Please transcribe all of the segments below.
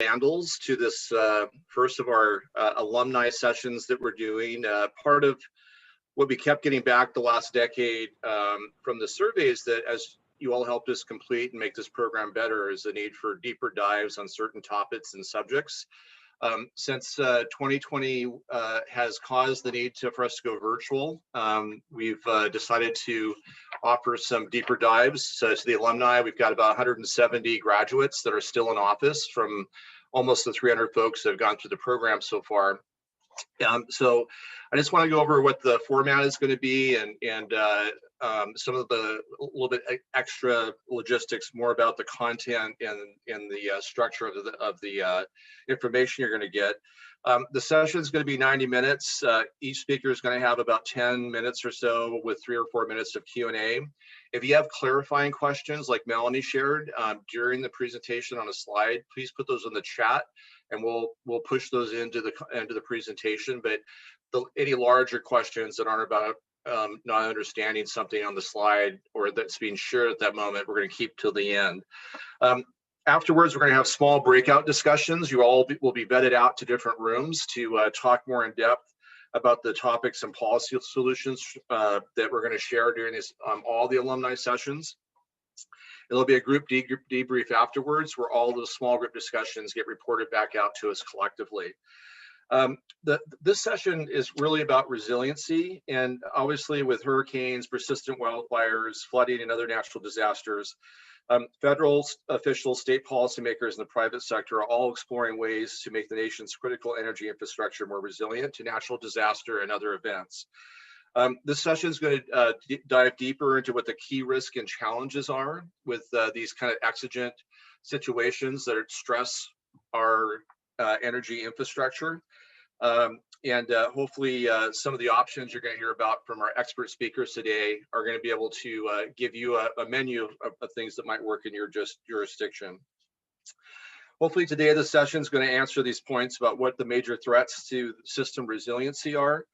Vandals to this first of our alumni sessions that we're doing. Part of what we kept getting back the last decade from the surveys that as you all helped us complete and make this program better is the need for deeper dives on certain topics and subjects. Since 2020 has caused the need for us to go virtual, we've decided to offer some deeper dives. So to the alumni, we've got about 170 graduates that are still in office from almost the 300 folks that have gone through the program so far. So I just want to go over what the format is going to be and some of the little bit extra logistics, more about the content and the structure of the information you're going to get. The session is going to be 90 minutes. Each speaker is going to have about 10 minutes or so with 3 or 4 minutes of Q&A. If you have clarifying questions like Melanie shared during the presentation on a slide, please put those in the chat and we'll push those into the presentation. But any larger questions that aren't about not understanding something on the slide or that's being shared at that moment, we're going to keep till the end. Afterwards, we're going to have small breakout discussions. You all will be vetted out to different rooms to talk more in depth about the topics and policy solutions that we're going to share during this all the alumni sessions. There'll be a group debrief afterwards where all the small group discussions get reported back out to us collectively. This session is really about resiliency, and obviously with hurricanes, persistent wildfires, flooding, and other natural disasters, federal officials, state policymakers, and the private sector are all exploring ways to make the nation's critical energy infrastructure more resilient to natural disaster and other events. This session is going to dive deeper into what the key risks and challenges are with these kind of exigent situations that stress our energy infrastructure. And hopefully some of the options you're going to hear about from our expert speakers today are going to be able to give you a menu of things that might work in your jurisdiction. Hopefully today the session is going to answer these points about what the major threats to system resiliency are.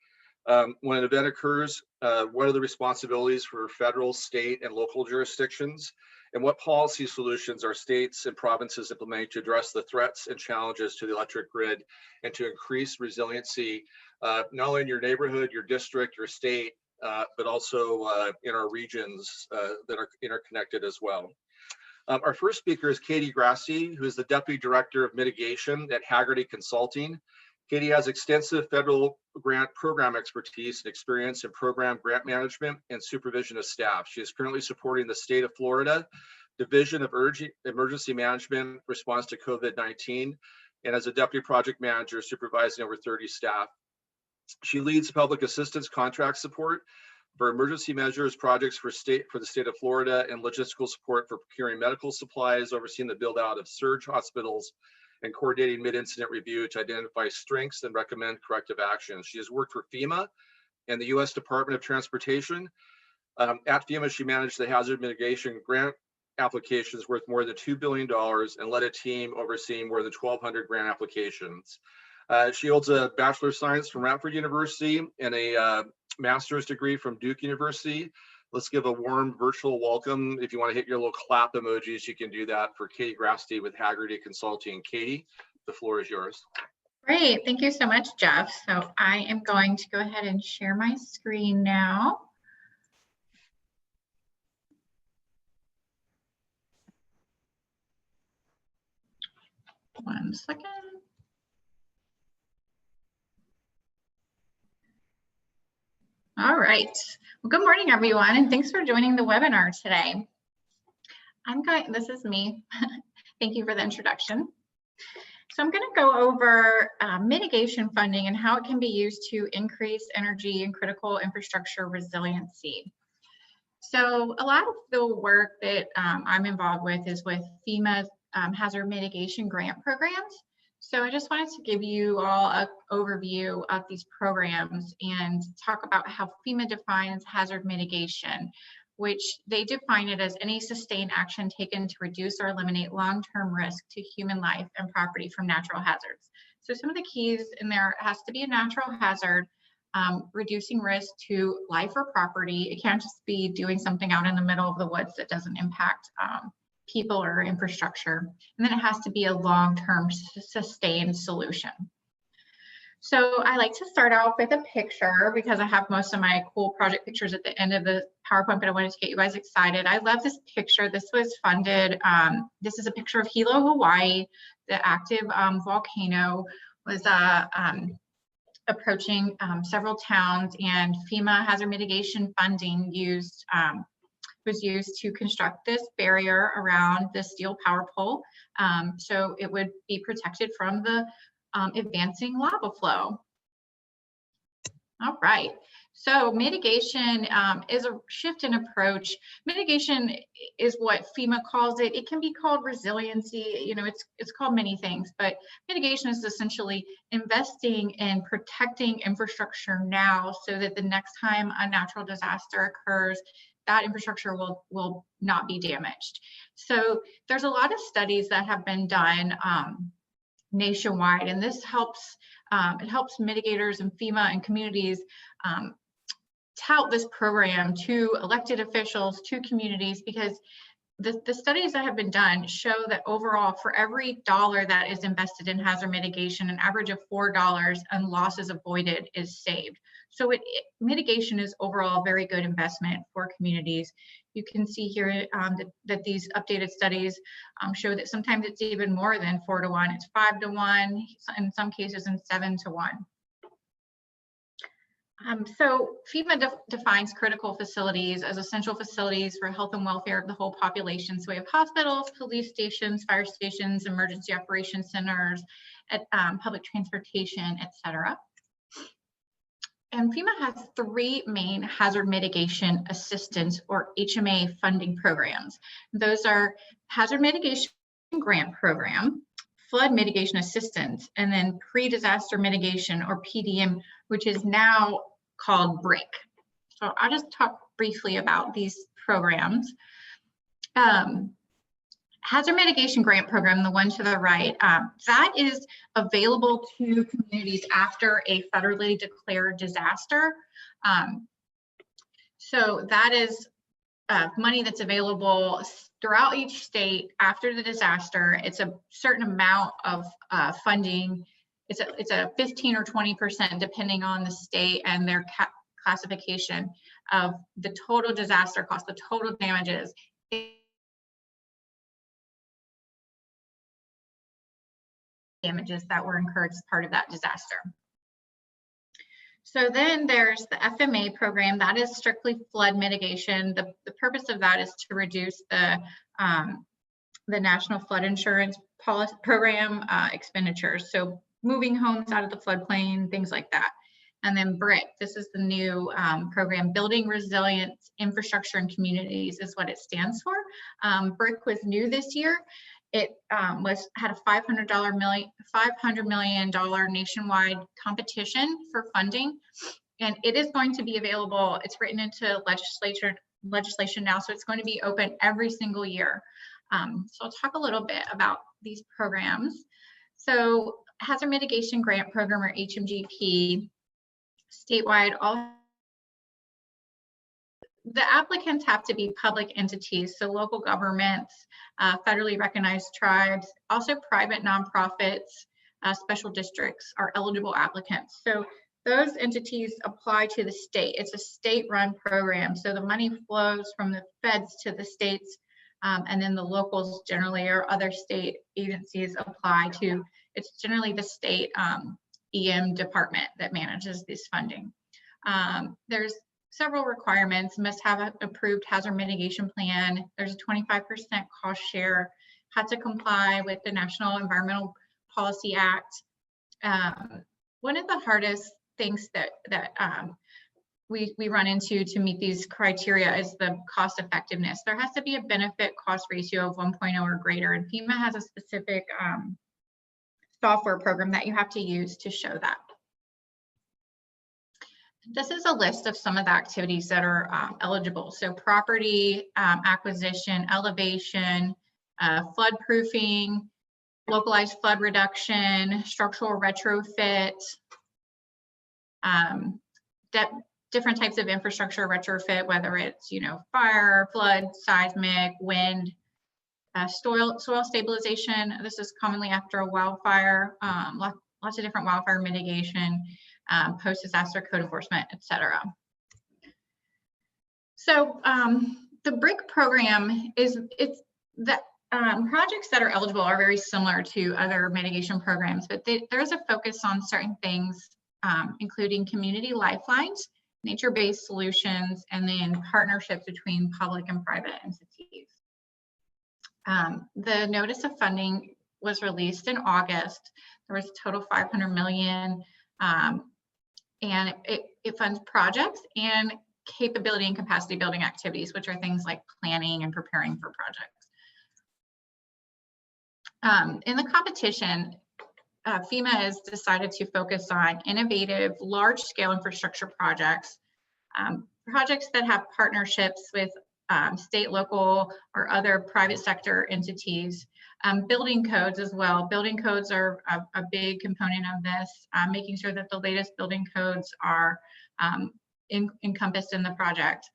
When an event occurs, what are the responsibilities for federal, state, and local jurisdictions? And what policy solutions are states and provinces implementing to address the threats and challenges to the electric grid and to increase resiliency, not only in your neighborhood, your district, your state, but also in our regions that are interconnected as well. Our first speaker is Katie Grassi, who is the Deputy Director of Mitigation at Haggerty Consulting. Katie has extensive federal grant program expertise and experience in program grant management and supervision of staff. She is currently supporting the state of Florida Division of Emergency Management response to COVID-19 and as a deputy project manager supervising over 30 staff. She leads public assistance contract support for emergency measures projects for the state of Florida and logistical support for procuring medical supplies, overseeing the build out of surge hospitals, and coordinating mid-incident review to identify strengths and recommend corrective actions. She has worked for FEMA and the U.S. Department of Transportation. At FEMA, she managed the hazard mitigation grant applications worth more than $2 billion and led a team overseeing more than 1,200 grant applications. She holds a Bachelor of Science from Radford University and a master's degree from Duke University. Let's give a warm virtual welcome. If you want to hit your little clap emojis, you can do that for Katie Grassi with Haggerty Consulting. Katie, the floor is yours. Great, thank you so much, Jeff. So I am going to go ahead and share my screen now. One second. All right. Well, good morning, everyone, and thanks for joining the webinar today. This is me. Thank you for the introduction. So I'm going to go over mitigation funding and how it can be used to increase energy and critical infrastructure resiliency. So a lot of the work that I'm involved with is with FEMA's hazard mitigation grant programs. So I just wanted to give you all an overview of these programs and talk about how FEMA defines hazard mitigation, which they define it as any sustained action taken to reduce or eliminate long-term risk to human life and property from natural hazards. So some of the keys in there has to be a natural hazard, reducing risk to life or property. It can't just be doing something out in the middle of the woods that doesn't impact people or infrastructure. And then it has to be a long-term sustained solution. So I like to start off with a picture because I have most of my cool project pictures at the end of the PowerPoint, but I wanted to get you guys excited. I love this picture. This was funded. This is a picture of Hilo, Hawaii. The active volcano was approaching several towns, and FEMA hazard mitigation funding was used to construct this barrier around the steel power pole, so it would be protected from the advancing lava flow. All right, so mitigation is a shift in approach. Mitigation is what FEMA calls it. It can be called resiliency. You know, it's called many things, but mitigation is essentially investing in protecting infrastructure now so that the next time a natural disaster occurs, that infrastructure will not be damaged. So there's a lot of studies that have been done nationwide, and this helps it helps mitigators and FEMA and communities tout this program to elected officials, to communities, because the studies that have been done show that overall, for every dollar that is invested in hazard mitigation, an average of $4 and losses avoided is saved. So mitigation is overall a very good investment for communities. You can see here that these updated studies show that sometimes it's even more than 4 to 1. It's 5 to 1, in some cases, and 7 to 1. So FEMA defines critical facilities as essential facilities for health and welfare of the whole population. So we have hospitals, police stations, fire stations, emergency operations centers, public transportation, etc. And FEMA has 3 main hazard mitigation assistance, or HMA, funding programs. Those are Hazard Mitigation Grant Program, Flood Mitigation Assistance, and then Pre-Disaster Mitigation, or PDM, which is now called BRIC. So I'll just talk briefly about these programs. Hazard Mitigation Grant Program, the one to the right, that is available to communities after a federally declared disaster. So that is money that's available throughout each state after the disaster. It's a certain amount of funding. It's a 15 or 20% depending on the state and their classification of the total disaster cost, the total damages. Damages that were incurred as part of that disaster. So then there's the FMA program, that is strictly flood mitigation. The purpose of that is to reduce the National Flood Insurance Policy Program expenditures. So moving homes out of the floodplain, things like that. And then BRIC, this is the new program, Building Resilience Infrastructure and Communities is what it stands for. BRIC was new this year. It had a $500 million nationwide competition for funding, and it is going to be available. It's written into legislation now, so it's going to be open every single year. So I'll talk a little bit about these programs. So Hazard Mitigation Grant Program, or HMGP, statewide, all the applicants have to be public entities, so local governments, federally recognized tribes, also private nonprofits, special districts are eligible applicants. So those entities apply to the state. It's a state-run program, so the money flows from the feds to the states, and then the locals generally, or other state agencies, apply to. It's generally the state EM department that manages this funding. There's several requirements. Must have an approved hazard mitigation plan. There's a 25% cost share. Had to comply with the National Environmental Policy Act. One of the hardest things that we run into to meet these criteria is the cost effectiveness. There has to be a benefit cost ratio of 1.0 or greater, and FEMA has a specific software program that you have to use to show that. This is a list of some of the activities that are eligible. So property acquisition, elevation, flood proofing, localized flood reduction, structural retrofit, different types of infrastructure retrofit, whether it's, fire, flood, seismic, wind, Soil stabilization, this is commonly after a wildfire, lots of different wildfire mitigation, post-disaster code enforcement, etc. So the BRIC program projects that are eligible are very similar to other mitigation programs, but there's a focus on certain things, including community lifelines, nature-based solutions, and then partnerships between public and private entities. The notice of funding was released in August. There was a total 500 million, and it funds projects and capability and capacity building activities, which are things like planning and preparing for projects. In the competition, FEMA has decided to focus on innovative, large-scale infrastructure projects, projects that have partnerships with state, local, or other private sector entities. Building codes as well. Building codes are a big component of this, making sure that the latest building codes are encompassed in the project.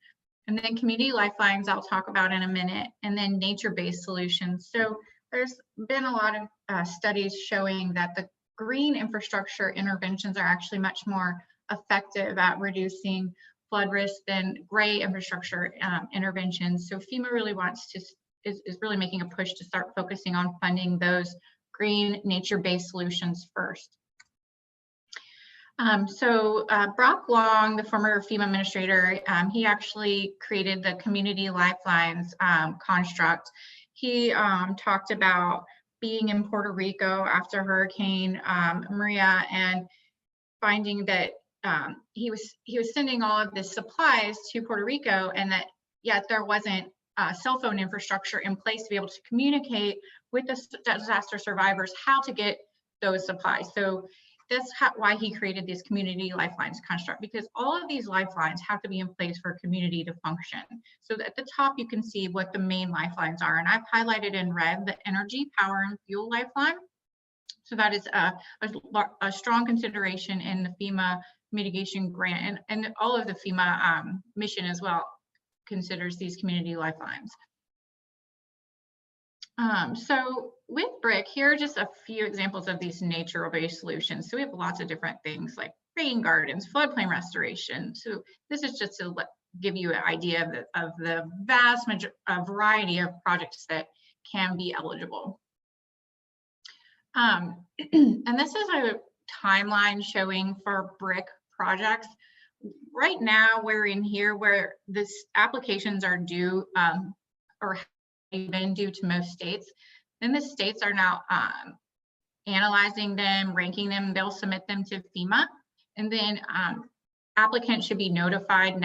And then community lifelines, I'll talk about in a minute, and then nature-based solutions. So there's been a lot of studies showing that the green infrastructure interventions are actually much more effective at reducing flood risk than gray infrastructure interventions. So FEMA really wants to, is really making a push to start focusing on funding those green nature-based solutions first. Brock Long, the former FEMA administrator, he actually created the community lifelines construct. He talked about being in Puerto Rico after Hurricane Maria and finding that he was sending all of the supplies to Puerto Rico, and that yet there wasn't cell phone infrastructure in place to be able to communicate with the disaster survivors how to get those supplies. So that's why he created this community lifelines construct, because all of these lifelines have to be in place for a community to function. So at the top, you can see what the main lifelines are. And I've highlighted in red the energy, power, and fuel lifeline. So that is a strong consideration in the FEMA mitigation grant, and all of the FEMA mission as well considers these community lifelines. So with BRIC, here are just a few examples of these nature-based solutions. So we have lots of different things like rain gardens, floodplain restoration. So this is just to give you an idea of the vast variety of projects that can be eligible. And this is a timeline showing for BRIC projects. Right now, we're in here where this applications are due or have been due to most states. Then the states are now analyzing them, ranking them. They'll submit them to FEMA, and then applicants should be notified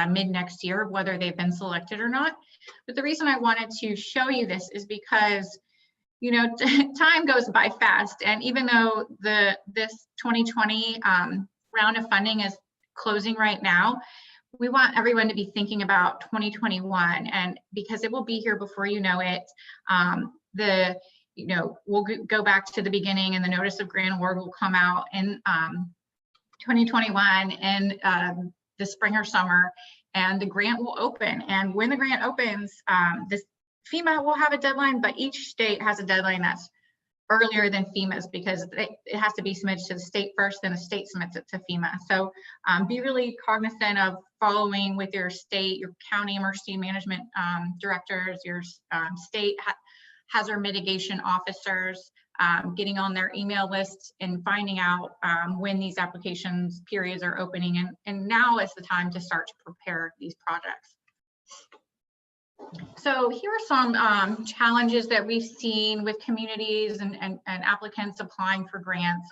mid next year of whether they've been selected or not. But the reason I wanted to show you this is because, you know, time goes by fast, and even though this 2020 round of funding is closing right now, we want everyone to be thinking about 2021, and because it will be here before you know it. We'll go back to the beginning, and the notice of grant award will come out in 2021 in the spring or summer, and the grant will open. And when the grant opens, this FEMA will have a deadline, but each state has a deadline that's earlier than FEMA's, because it has to be submitted to the state first, then the state submits it to FEMA. So be really cognizant of following with your state, your county emergency management directors, your state hazard mitigation officers, getting on their email lists and finding out when these applications periods are opening. And now is the time to start to prepare these projects. So here are some challenges that we've seen with communities and applicants applying for grants.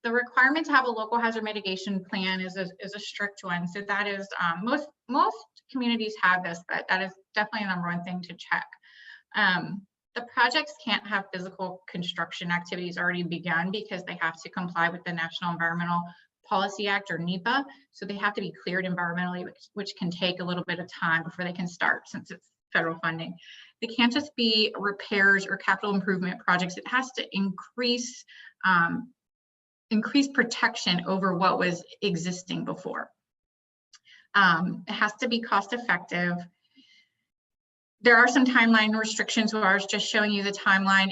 The requirement to have a local hazard mitigation plan is a strict one. So that is, most communities have this, but that is definitely the number one thing to check. The projects can't have physical construction activities already begun because they have to comply with the National Environmental Policy Act, or NEPA. So they have to be cleared environmentally, which can take a little bit of time before they can start, since it's federal funding. They can't just be repairs or capital improvement projects. It has to increase protection over what was existing before. It has to be cost effective. There are some timeline restrictions where I was just showing you the timeline.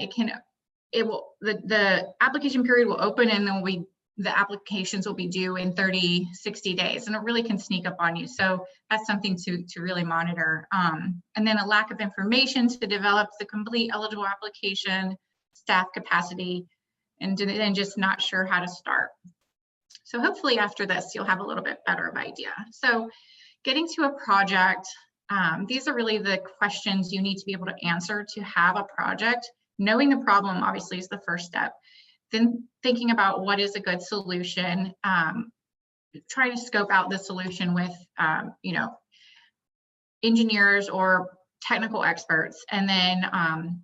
The application period will open, and then the applications will be due in 30, 60 days, and it really can sneak up on you. So that's something to really monitor. And then a lack of information to develop the complete eligible application, staff capacity, and then just not sure how to start. So hopefully after this, you'll have a little bit better of idea. So getting to a project, these are really the questions you need to be able to answer to have a project. Knowing the problem obviously is the first step. Then thinking about what is a good solution, trying to scope out the solution with, engineers or technical experts, and then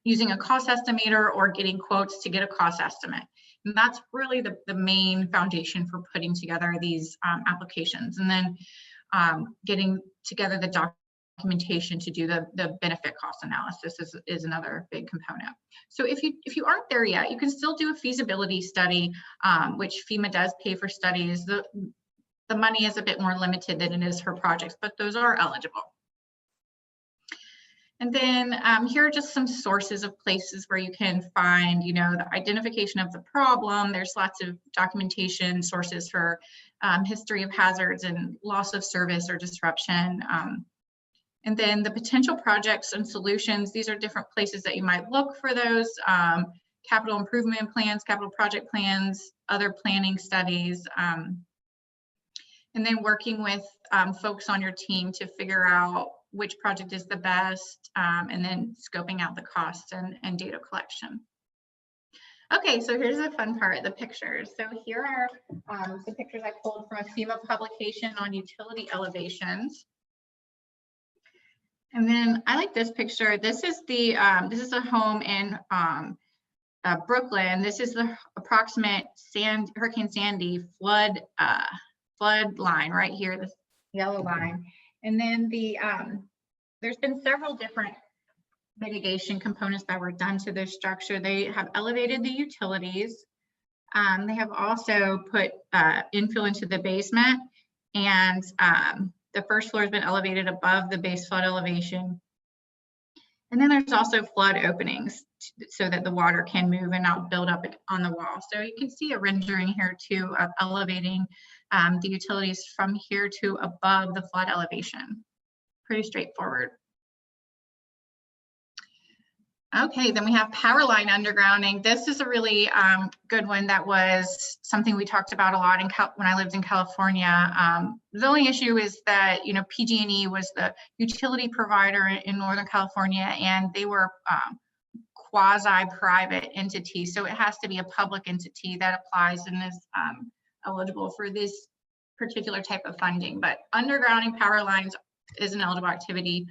using a cost estimator or getting quotes to get a cost estimate. And that's really the main foundation for putting together these applications. And then getting together the documentation to do the benefit cost analysis is another big component. So if you aren't there yet, you can still do a feasibility study, which FEMA does pay for studies. The money is a bit more limited than it is for projects, but those are eligible. And then here are just some sources of places where you can find, the identification of the problem. There's lots of documentation sources for history of hazards and loss of service or disruption. And then the potential projects and solutions. These are different places that you might look for those. Capital improvement plans, capital project plans, other planning studies. And then working with folks on your team to figure out which project is the best, and then scoping out the costs and data collection. Okay, so here's the fun part, the pictures. So here are the pictures I pulled from a FEMA publication on utility elevations. And then I like this picture. This is a home in Brooklyn. This is the approximate Hurricane Sandy flood line right here, this yellow line. And then there's been several different mitigation components that were done to this structure. They have elevated the utilities. They have also put infill into the basement, and the first floor has been elevated above the base flood elevation. And then there's also flood openings so that the water can move and not build up on the wall. So you can see a rendering here too of elevating the utilities from here to above the flood elevation. Pretty straightforward. Okay, then we have power line undergrounding. This is a really good one. That was something we talked about a lot when I lived in California. The only issue is that, PG&E was the utility provider in Northern California, and they were quasi-private entity. So it has to be a public entity that applies and is eligible for this particular type of funding. But undergrounding power lines is an eligible activity.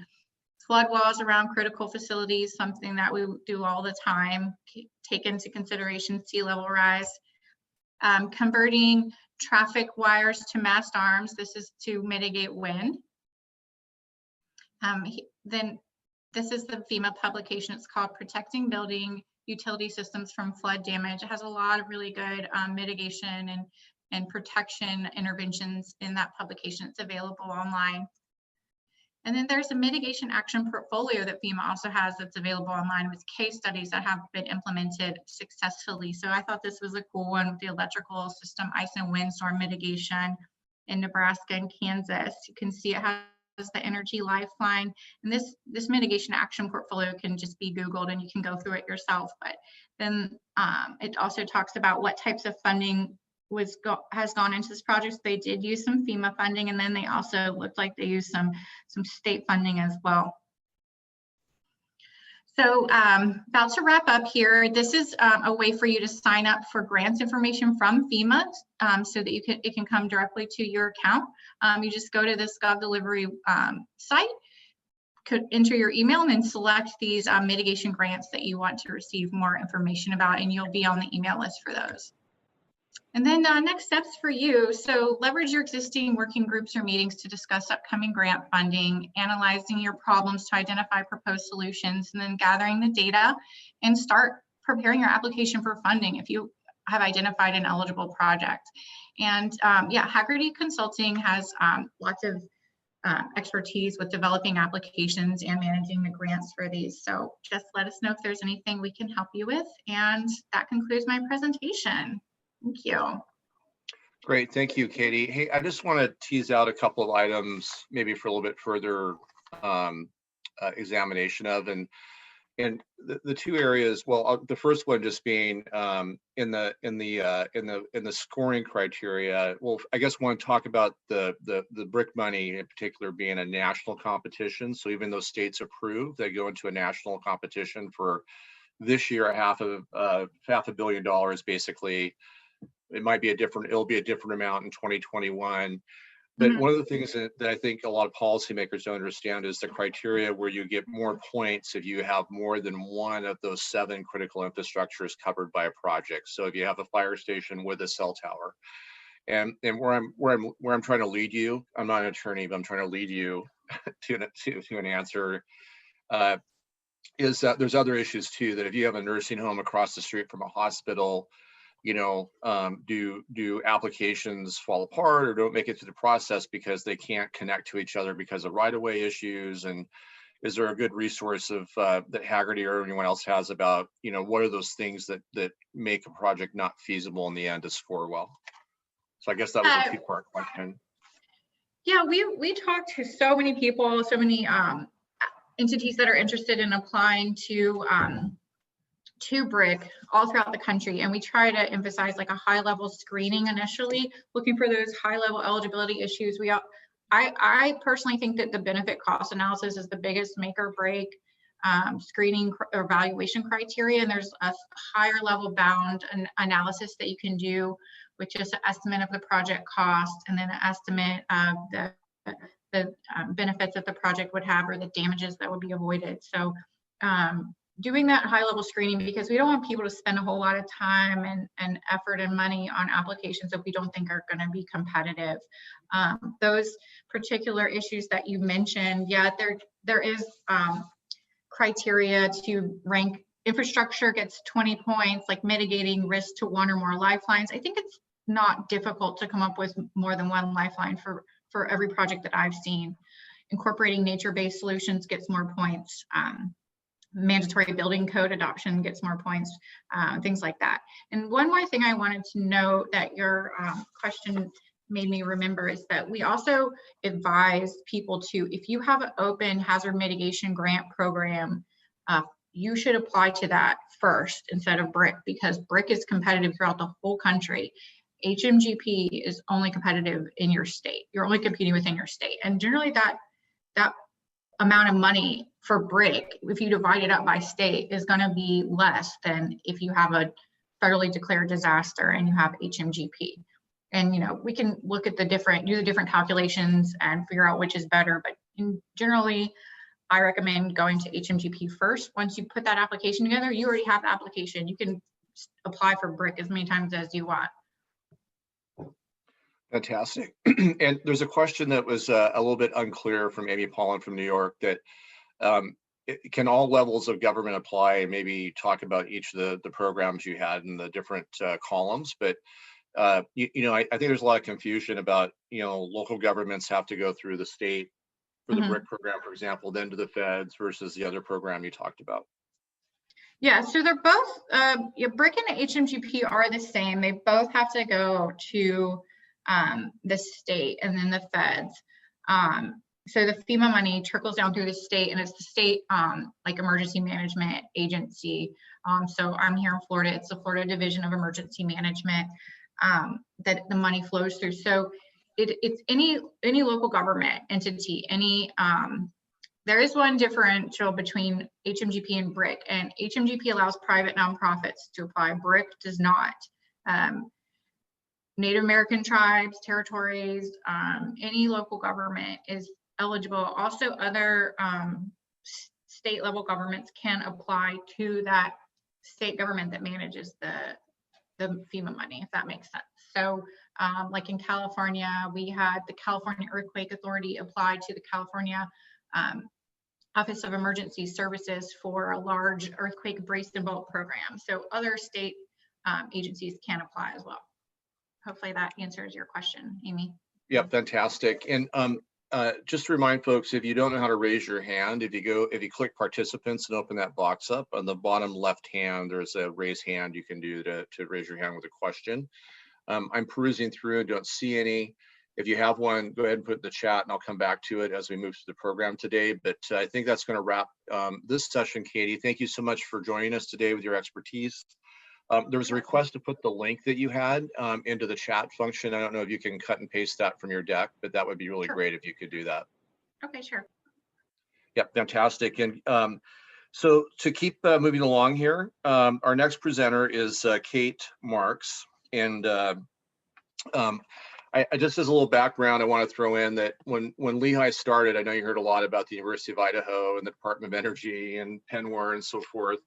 Flood walls around critical facilities, something that we do all the time. Take into consideration sea level rise. Converting traffic wires to mast arms. This is to mitigate wind. Then this is the FEMA publication. It's called Protecting Building Utility Systems from Flood Damage. It has a lot of really good mitigation and protection interventions in that publication. It's available online. And then there's a mitigation action portfolio that FEMA also has that's available online with case studies that have been implemented successfully. So I thought this was a cool one with the electrical system, ice and windstorm mitigation in Nebraska and Kansas. You can see it has the energy lifeline. And this mitigation action portfolio can just be Googled and you can go through it yourself. But then it also talks about what types of funding has gone into this project. They did use some FEMA funding, and then they also looked like they used some state funding as well. So about to wrap up here. This is a way for you to sign up for grants information from FEMA so that it can come directly to your account. You just go to this GovDelivery site, could enter your email, and then select these mitigation grants that you want to receive more information about, and you'll be on the email list for those. And then next steps for you. So leverage your existing working groups or meetings to discuss upcoming grant funding, analyzing your problems to identify proposed solutions, and then gathering the data and start preparing your application for funding if you have identified an eligible project. And yeah, Haggerty Consulting has lots of expertise with developing applications and managing the grants for these. So just let us know if there's anything we can help you with. And that concludes my presentation. Thank you. Great, thank you, Katie. Hey, I just want to tease out a couple of items, maybe for a little bit further examination of, and the two areas. Well, the first one just being in the scoring criteria. Well, I guess I want to talk about the BRIC money in particular being a national competition. So even though states approve, they go into a national competition for this year, $500 million basically. It'll be a different amount in 2021. But one of the things that I think a lot of policymakers don't understand is the criteria where you get more points if you have more than one of those 7 critical infrastructures covered by a project. So if you have a fire station with a cell tower, and where I'm trying to lead you, I'm not an attorney, but I'm trying to lead you to an answer. Is that there's other issues too, that if you have a nursing home across the street from a hospital, do applications fall apart or don't make it through the process because they can't connect to each other because of right-of-way issues? And is there a good resource of that Haggerty or anyone else has about, what are those things that make a project not feasible in the end to score well? So I guess that was a two-part question. Yeah, we talked to so many people, so many entities that are interested in applying to BRIC all throughout the country, and we try to emphasize like a high-level screening initially, looking for those high-level eligibility issues. I personally think that the benefit cost analysis is the biggest make or break screening or evaluation criteria, and there's a higher level bound analysis that you can do with just an estimate of the project cost and then an estimate of the benefits that the project would have or the damages that would be avoided. So doing that high level screening, because we don't want people to spend a whole lot of time and effort and money on applications that we don't think are going to be competitive. Those particular issues that you mentioned, yeah, there is criteria to rank. Infrastructure gets 20 points, like mitigating risk to one or more lifelines. I think it's not difficult to come up with more than one lifeline for every project that I've seen. Incorporating nature-based solutions gets more points. Mandatory building code adoption gets more points, things like that. And one more thing I wanted to note that your question made me remember is that we also advise people to, if you have an open hazard mitigation grant program, you should apply to that first instead of BRIC, because BRIC is competitive throughout the whole country. HMGP is only competitive in your state. You're only competing within your state. And generally that amount of money for BRIC, if you divide it up by state, is going to be less than if you have a federally declared disaster and you have HMGP. And we can look at do the different calculations and figure out which is better. But generally, I recommend going to HMGP first. Once you put that application together, you already have the application. You can apply for BRIC as many times as you want. Fantastic. And there's a question that was a little bit unclear from Amy Pollan from New York, that can all levels of government apply, and maybe talk about each of the programs you had in the different columns. But I think there's a lot of confusion about, local governments have to go through the state for the BRIC program, for example, then to the feds versus the other program you talked about. Yeah, so they're both, BRIC and HMGP are the same. They both have to go to the state and then the feds. So the FEMA money trickles down through the state, and it's the state like emergency management agency. So I'm here in Florida. It's the Florida Division of Emergency Management that the money flows through. So it's any local government entity. There is one differential between HMGP and BRIC, and HMGP allows private nonprofits to apply. BRIC does not. Native American tribes, territories, any local government is eligible. Also, other state level governments can apply to that state government that manages the FEMA money, if that makes sense. So like in California, we had the California Earthquake Authority apply to the California Office of Emergency Services for a large earthquake brace and bolt program. So other state agencies can apply as well. Hopefully that answers your question, Amy. Yeah, fantastic. And Just to remind folks, if you don't know how to raise your hand, if you click participants and open that box up on the bottom left hand, there's a raise hand you can do to raise your hand with a question. I'm perusing through and don't see any. If you have one, go ahead and put it in the chat and I'll come back to it as we move through the program today. But I think that's going to wrap this session. Katie, thank you so much for joining us today with your expertise. There was a request to put the link that you had into the chat function. I don't know if you can cut and paste that from your deck, but that would be really great if you could do that. Okay, sure. Yep, fantastic. And so to keep moving along here, our next presenter is Kate Marks. And I just as a little background, I want to throw in that when LEHI started, I know you heard a lot about the University of Idaho and the Department of Energy and Penwar and so forth.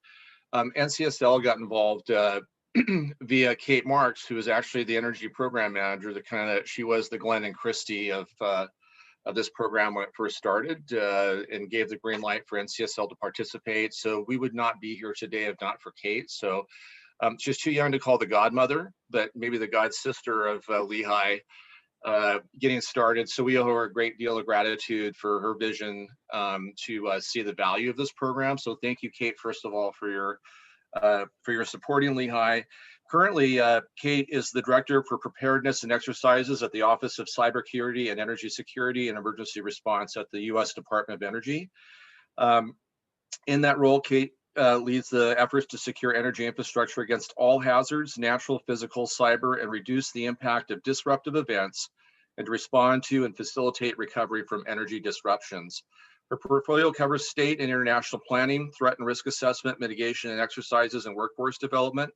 NCSL got involved via Kate Marks, who is actually the energy program manager. She was the Glenn and Christie of this program when it first started, and gave the green light for NCSL to participate. So we would not be here today if not for Kate. So she's too young to call the godmother, but maybe the god sister of LEHI getting started. So we owe her a great deal of gratitude for her vision to see the value of this program. So thank you, Kate, first of all, for your supporting LEHI. Currently, Kate is the Director for Preparedness and Exercises at the Office of Cybersecurity and Energy Security and Emergency Response at the U.S. Department of Energy. In that role, Kate leads the efforts to secure energy infrastructure against all hazards, natural, physical, cyber, and reduce the impact of disruptive events, and to respond to and facilitate recovery from energy disruptions. Her portfolio covers state and international planning, threat and risk assessment, mitigation and exercises, and workforce development.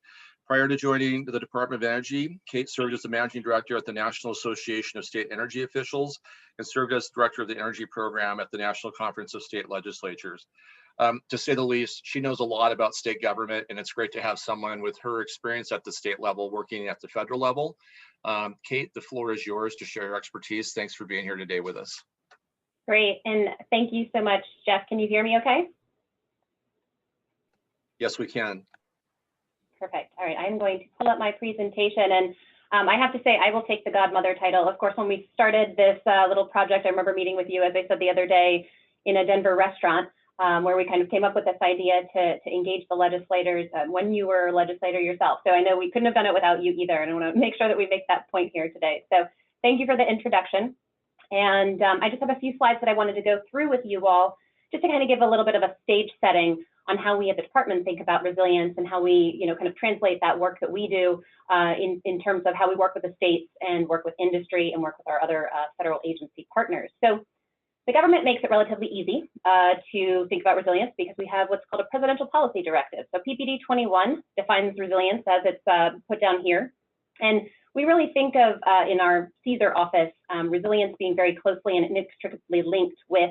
Prior to joining the Department of Energy, Kate served as the Managing Director at the National Association of State Energy Officials and served as Director of the Energy Program at the National Conference of State Legislatures. To say the least, she knows a lot about state government, and it's great to have someone with her experience at the state level working at the federal level. Kate, the floor is yours to share your expertise. Thanks for being here today with us. Great, and thank you so much, Jeff. Can you hear me okay? Yes, we can. Perfect. All right, I'm going to pull up my presentation, and I have to say I will take the godmother title. Of course, when we started this little project, I remember meeting with you, as I said the other day, in a Denver restaurant, where we kind of came up with this idea to engage the legislators when you were a legislator yourself. So I know we couldn't have done it without you either, and I want to make sure that we make that point here today. So thank you for the introduction. And I just have a few slides that I wanted to go through with you all, just to kind of give a little bit of a stage setting on how we at the department think about resilience and how we, kind of translate that work that we do in terms of how we work with the states and work with industry and work with our other federal agency partners. So the government makes it relatively easy to think about resilience because we have what's called a presidential policy directive. So PPD 21 defines resilience as it's put down here. And we really think of, in our CSER office, resilience being very closely and inextricably linked with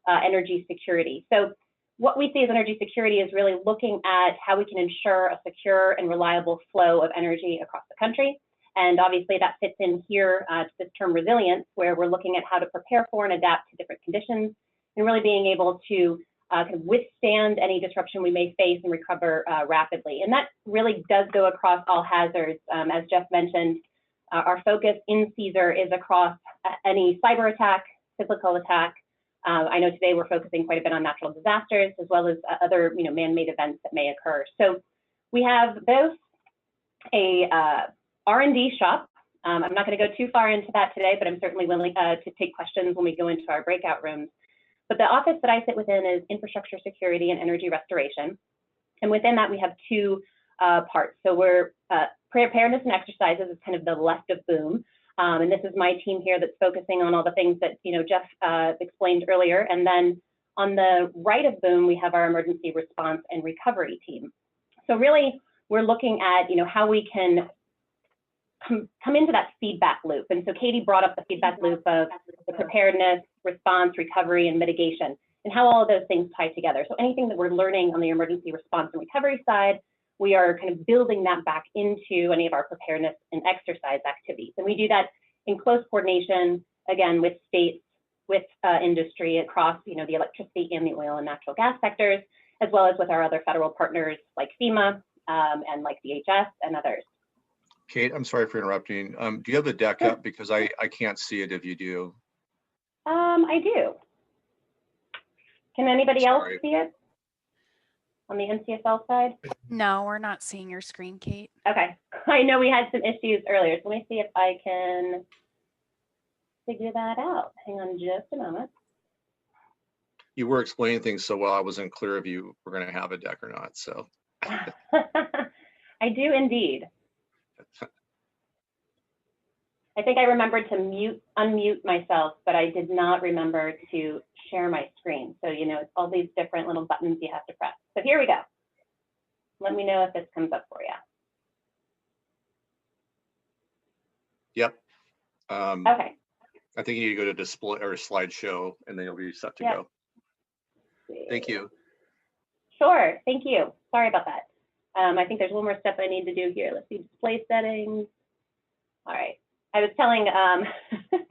energy security. So what we see as energy security is really looking at how we can ensure a secure and reliable flow of energy across the country. And obviously that fits in here to this term resilience, where we're looking at how to prepare for and adapt to different conditions and really being able to kind of withstand any disruption we may face and recover rapidly. And that really does go across all hazards. As Jeff mentioned, our focus in CSER is across any cyber attack, physical attack. I know today we're focusing quite a bit on natural disasters as well as other man-made events that may occur. So we have both a R&D shop. I'm not going to go too far into that today, but I'm certainly willing to take questions when we go into our breakout rooms. But the office that I sit within is infrastructure security and energy restoration. And within that, we have two parts. So we're preparedness and exercises is kind of the left of boom. And this is my team here that's focusing on all the things that Jeff explained earlier. And then on the right of boom, we have our emergency response and recovery team. So really, we're looking at how we can come into that feedback loop. And so Katie brought up the feedback loop of the preparedness, response, recovery, and mitigation, and how all of those things tie together. So anything that we're learning on the emergency response and recovery side, we are kind of building that back into any of our preparedness and exercise activities. And we do that in close coordination, again, with states, with industry across the electricity and the oil and natural gas sectors, as well as with our other federal partners like FEMA and like DHS and others. Kate, I'm sorry for interrupting. Do you have the deck up? Because I can't see it if you do. I do. Can anybody else Sorry. see it on the NCSL side? No, we're not seeing your screen, Kate. Okay, I know we had some issues earlier, so let me see if I can figure that out. Hang on just a moment. You were explaining things so well, I wasn't clear if you were going to have a deck or not. So I do indeed. I think I remembered to unmute myself, but I did not remember to share my screen. So, you know, it's all these different little buttons you have to press. So here we go. Let me know if this comes up for you. Yep. Okay. I think you need to go to display or slideshow, and then you'll be set to Yep. go. Thank you. Sure. Thank you. Sorry about that. I think there's one more step I need to do here. Let's see, display settings. All right. I was telling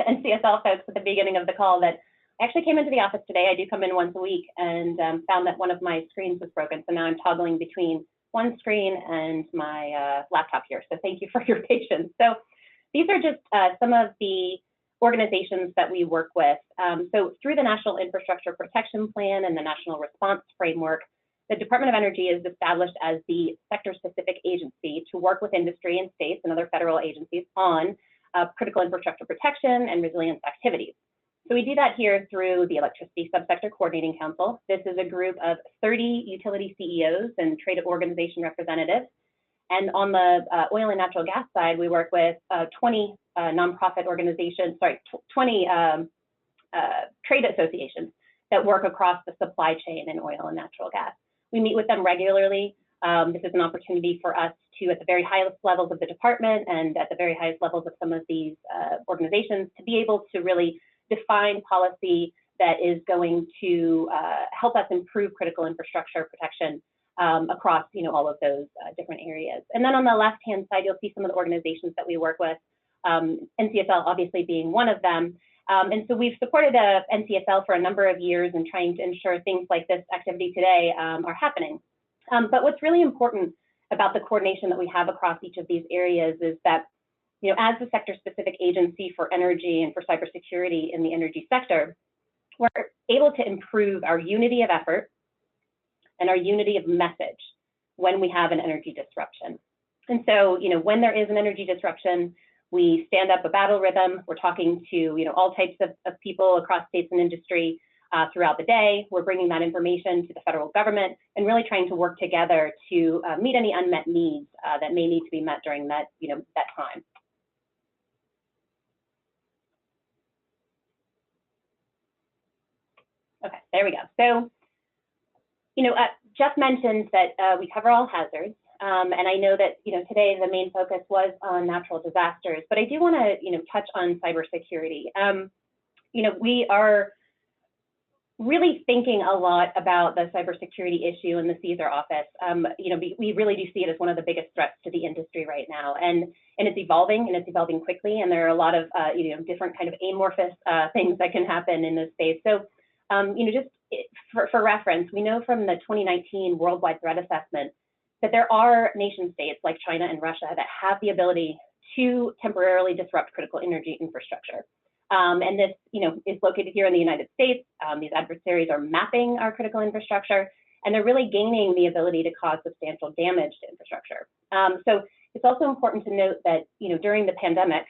NCSL folks at the beginning of the call that I actually came into the office today. I do come in once a week, and found that one of my screens was broken. So now I'm toggling between one screen and my laptop here. So thank you for your patience. So these are just some of the organizations that we work with. So through the National Infrastructure Protection Plan and the National Response Framework, the Department of Energy is established as the sector-specific agency to work with industry and states and other federal agencies on critical infrastructure protection and resilience activities. So we do that here through the Electricity Subsector Coordinating Council. This is a group of 30 utility CEOs and trade organization representatives. And on the oil and natural gas side, we work with 20 nonprofit organizations, 20 trade associations that work across the supply chain in oil and natural gas. We meet with them regularly. This is an opportunity for us to, at the very highest levels of the department and at the very highest levels of some of these organizations, to be able to really define policy that is going to help us improve critical infrastructure protection across, you know, all of those different areas. And then on the left-hand side, you'll see some of the organizations that we work with, NCSL obviously being one of them. And so we've supported NCSL for a number of years in trying to ensure things like this activity today are happening. But what's really important about the coordination that we have across each of these areas is that, you know, as the sector-specific agency for energy and for cybersecurity in the energy sector, we're able to improve our unity of effort and our unity of message when we have an energy disruption. And so, you know, when there is an energy disruption, we stand up a battle rhythm. We're talking to, you know, all types of people across states and industry throughout the day. We're bringing that information to the federal government and really trying to work together to meet any unmet needs that may need to be met during that, you know, that time. Okay, there we go. So, you know, Jeff mentioned that we cover all hazards. And I know that, you know, today the main focus was on natural disasters, but I do want to, you know, touch on cybersecurity. You know, we are really thinking a lot about the cybersecurity issue in the CSER office. You know, we really do see it as one of the biggest threats to the industry right now, and it's evolving quickly, and there are a lot of you know, different kind of amorphous things that can happen in this space. So, you know, just for reference, we know from the 2019 Worldwide Threat Assessment that there are nation states like China and Russia that have the ability to temporarily disrupt critical energy infrastructure. And this, you know, is located here in the United States. These adversaries are mapping our critical infrastructure, and they're really gaining the ability to cause substantial damage to infrastructure. So it's also important to note that, you know, during the pandemic,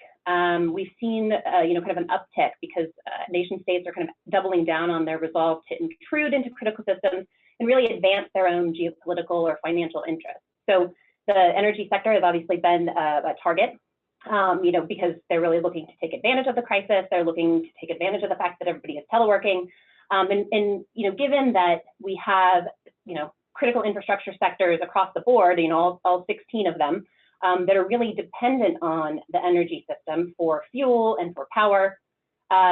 we've seen, you know, kind of an uptick because nation states are kind of doubling down on their resolve to intrude into critical systems and really advance their own geopolitical or financial interests. So the energy sector has obviously been a target. You know, because they're really looking to take advantage of the crisis. They're looking to take advantage of the fact that everybody is teleworking. And you know, given that we have, you know, critical infrastructure sectors across the board, you know, all 16 of them, that are really dependent on the energy system for fuel and for power,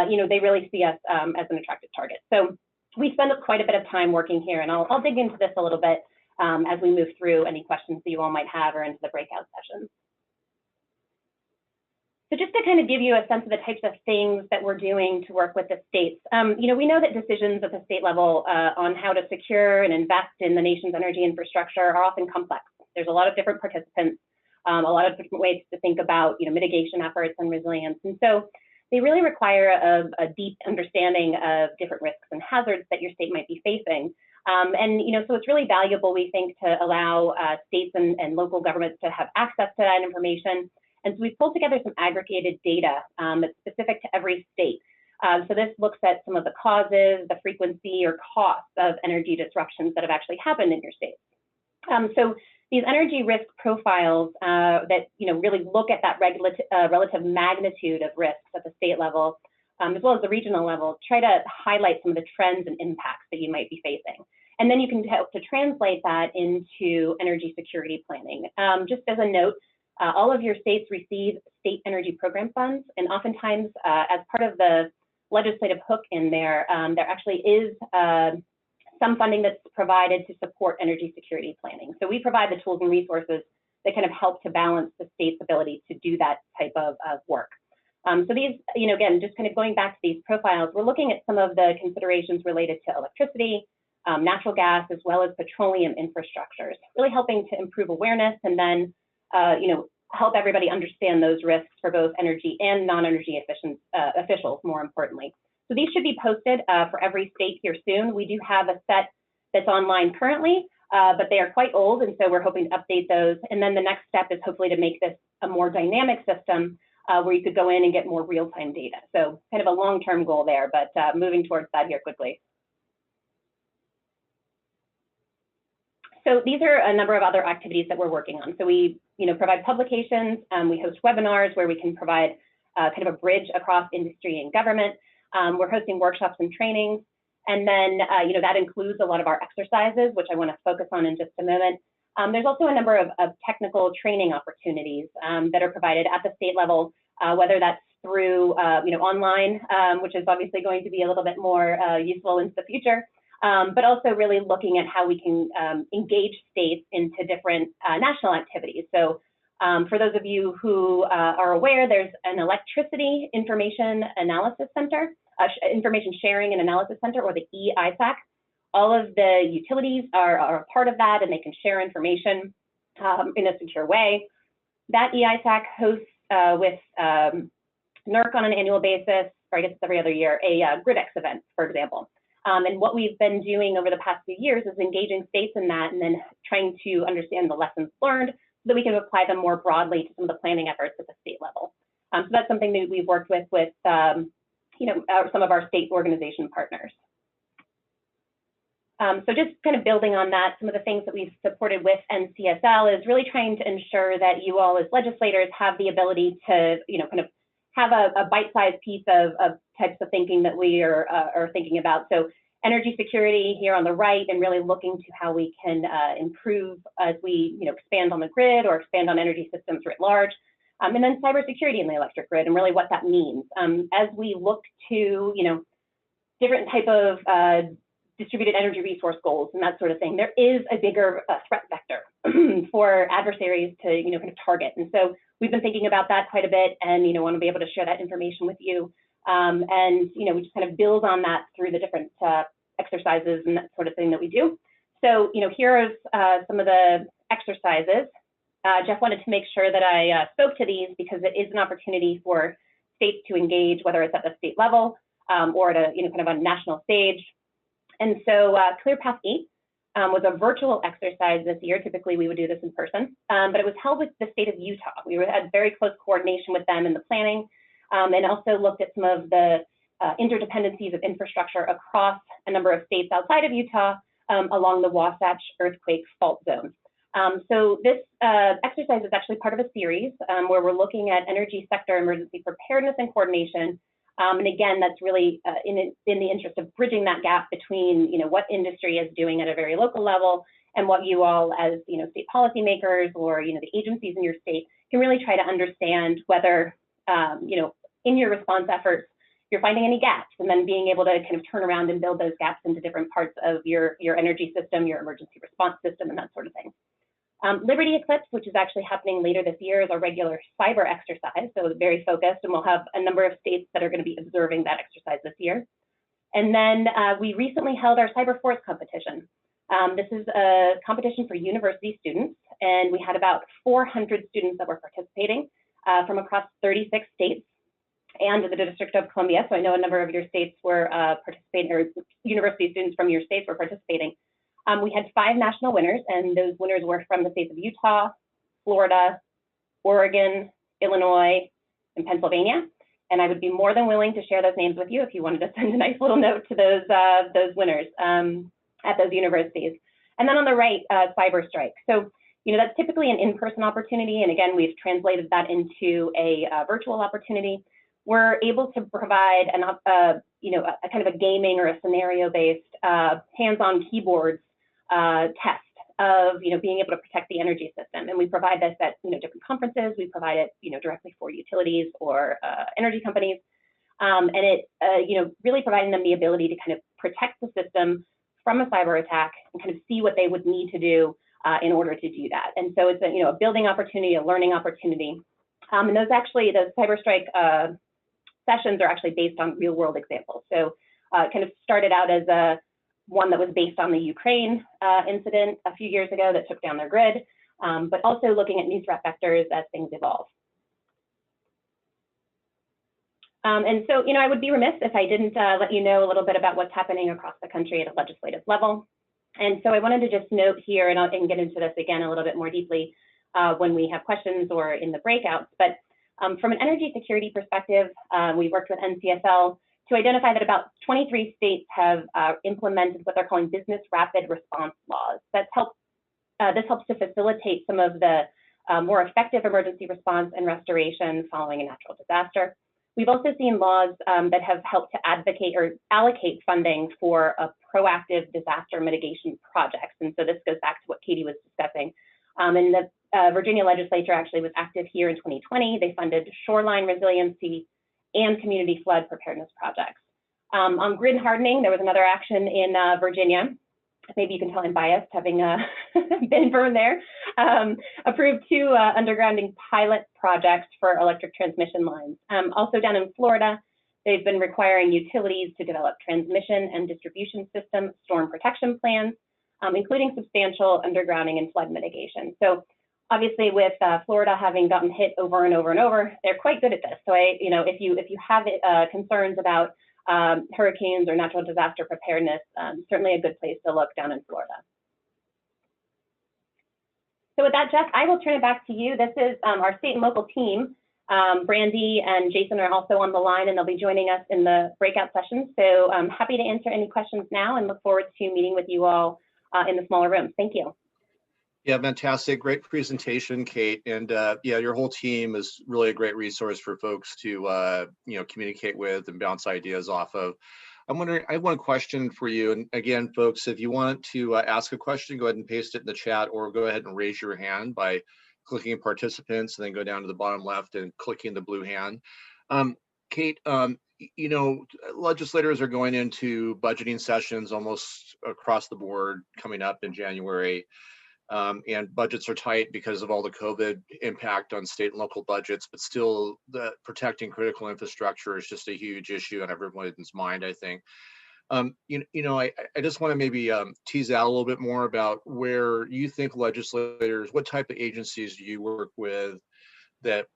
you know, they really see us as an attractive target. So we spend quite a bit of time working here, and I'll dig into this a little bit as we move through any questions that you all might have or into the breakout sessions. So just to kind of give you a sense of the types of things that we're doing to work with the states, you know, we know that decisions at the state level on how to secure and invest in the nation's energy infrastructure are often complex. There's a lot of different participants, a lot of different ways to think about, you know, mitigation efforts and resilience. And so they really require a deep understanding of different risks and hazards that your state might be facing. So it's really valuable, we think, to allow states and local governments to have access to that information. And so we've pulled together some aggregated data that's specific to every state. So this looks at some of the causes, the frequency or costs of energy disruptions that have actually happened in your state. So these energy risk profiles that really look at that relative magnitude of risks at the state level, as well as the regional level, try to highlight some of the trends and impacts that you might be facing. And then you can help to translate that into energy security planning. Just as a note, all of your states receive state energy program funds, and oftentimes as part of the legislative hook in there, there actually is some funding that's provided to support energy security planning. So we provide the tools and resources that kind of help to balance the state's ability to do that type of work. So these, again, just kind of going back to these profiles, we're looking at some of the considerations related to electricity, natural gas, as well as petroleum infrastructures, really helping to improve awareness and then, help everybody understand those risks for both energy and non-energy officials, more importantly. So these should be posted for every state here soon. We do have a set that's online currently, but they are quite old, and so we're hoping to update those. And then the next step is hopefully to make this a more dynamic system where you could go in and get more real-time data. So kind of a long-term goal there, but moving towards that here quickly. So these are a number of other activities that we're working on. So we provide publications, we host webinars where we can provide kind of a bridge across industry and government. We're hosting workshops and trainings. And then, that includes a lot of our exercises, which I want to focus on in just a moment. There's also a number of technical training opportunities that are provided at the state level, whether that's through, online, which is obviously going to be a little bit more useful into the future, but also really looking at how we can engage states into different national activities. So for those of you who are aware, there's an Electricity Information Analysis Center, Information Sharing and Analysis Center, or the EISAC. All of the utilities are a part of that, and they can share information in a secure way. That EISAC hosts with NERC on an annual basis, or I guess it's every other year, a GridX event, for example. And what we've been doing over the past few years is engaging states in that and then trying to understand the lessons learned so that we can apply them more broadly to some of the planning efforts at the state level. So that's something that we've worked with some of our state organization partners. So just kind of building on that, some of the things that we've supported with NCSL is really trying to ensure that you all as legislators have the ability to, kind of have a bite-sized piece of types of thinking that we are thinking about. So energy security here on the right, and really looking to how we can improve as we, expand on the grid or expand on energy systems writ large. And then cybersecurity in the electric grid and really what that means. As we look to, different type of distributed energy resource goals and that sort of thing, there is a bigger threat vector for adversaries to, kind of target. And so we've been thinking about that quite a bit and, want to be able to share that information with you. And, we just kind of build on that through the different exercises and that sort of thing that we do. So, here are some of the exercises. Jeff wanted to make sure that I spoke to these because it is an opportunity for states to engage, whether it's at the state level or at a, kind of a national stage. And so Clear Path 8 was a virtual exercise this year. Typically, we would do this in person, but it was held with the state of Utah. We had very close coordination with them in the planning and also looked at some of the interdependencies of infrastructure across a number of states outside of Utah along the Wasatch earthquake fault zone. So this exercise is actually part of a series where we're looking at energy sector emergency preparedness and coordination. And again, that's really in the interest of bridging that gap between, what industry is doing at a very local level and what you all as, state policymakers or, the agencies in your state can really try to understand whether, in your response efforts, you're finding any gaps and then being able to kind of turn around and build those gaps into different parts of your energy system, your emergency response system, and that sort of thing. Liberty Eclipse, which is actually happening later this year, is a regular cyber exercise, so it's very focused, and we'll have a number of states that are going to be observing that exercise this year. And then we recently held our Cyber Force competition. This is a competition for university students, and we had about 400 students that were participating from across 36 states. and the District of Columbia. So I know a number of your states were participating, or university students from your states were participating. We had 5 national winners, and those winners were from the states of Utah, Florida, Oregon, Illinois, and Pennsylvania. And I would be more than willing to share those names with you if you wanted to send a nice little note to those winners at those universities. And then on the right, Cyber Strike. So, that's typically an in-person opportunity. And again, we've translated that into a virtual opportunity. We're able to provide a kind of a gaming or a scenario-based hands-on keyboards test of, being able to protect the energy system. And we provide this at, different conferences. We provide it, directly for utilities or energy companies. And it, really providing them the ability to kind of protect the system from a cyber attack and kind of see what they would need to do in order to do that. And so it's a building opportunity, a learning opportunity. And those Cyber Strike sessions are actually based on real world examples. So kind of started out as one that was based on the Ukraine incident a few years ago that took down their grid, but also looking at new threat vectors as things evolve. And so, I would be remiss if I didn't let you know a little bit about what's happening across the country at a legislative level. And so I wanted to just note here, and I can get into this again a little bit more deeply when we have questions or in the breakouts, but from an energy security perspective, we worked with NCSL to identify that about 23 states have implemented what they're calling business rapid response laws. This helps to facilitate some of the more effective emergency response and restoration following a natural disaster. We've also seen laws that have helped to advocate or allocate funding for a proactive disaster mitigation projects. And so this goes back to what Katie was discussing. And the Virginia legislature actually was active here in 2020. They funded shoreline resiliency and community flood preparedness projects. On grid hardening, there was another action in Virginia. Maybe you can tell I'm biased, having been from there. Approved 2 undergrounding pilot projects for electric transmission lines. Also down in Florida, they've been requiring utilities to develop transmission and distribution system storm protection plans, including substantial undergrounding and flood mitigation. So obviously with Florida having gotten hit over and over and over, they're quite good at this. So if you have concerns about hurricanes or natural disaster preparedness, certainly a good place to look down in Florida. So with that, Jeff, I will turn it back to you. This is our state and local team. Brandy and Jason are also on the line, and they'll be joining us in the breakout sessions. So I'm happy to answer any questions now and look forward to meeting with you all in the smaller rooms. Thank you. Yeah, fantastic. Great presentation, Kate. And yeah, your whole team is really a great resource for folks to, communicate with and bounce ideas off of. I'm wondering, I have one question for you. And again, folks, if you want to ask a question, go ahead and paste it in the chat or go ahead and raise your hand by clicking participants and then go down to the bottom left and clicking the blue hand. Kate, legislators are going into budgeting sessions almost across the board coming up in January. And budgets are tight because of all the COVID impact on state and local budgets, but still the protecting critical infrastructure is just a huge issue on everyone's mind, I think. I just want to maybe tease out a little bit more about where you think legislators, what type of agencies do you work with that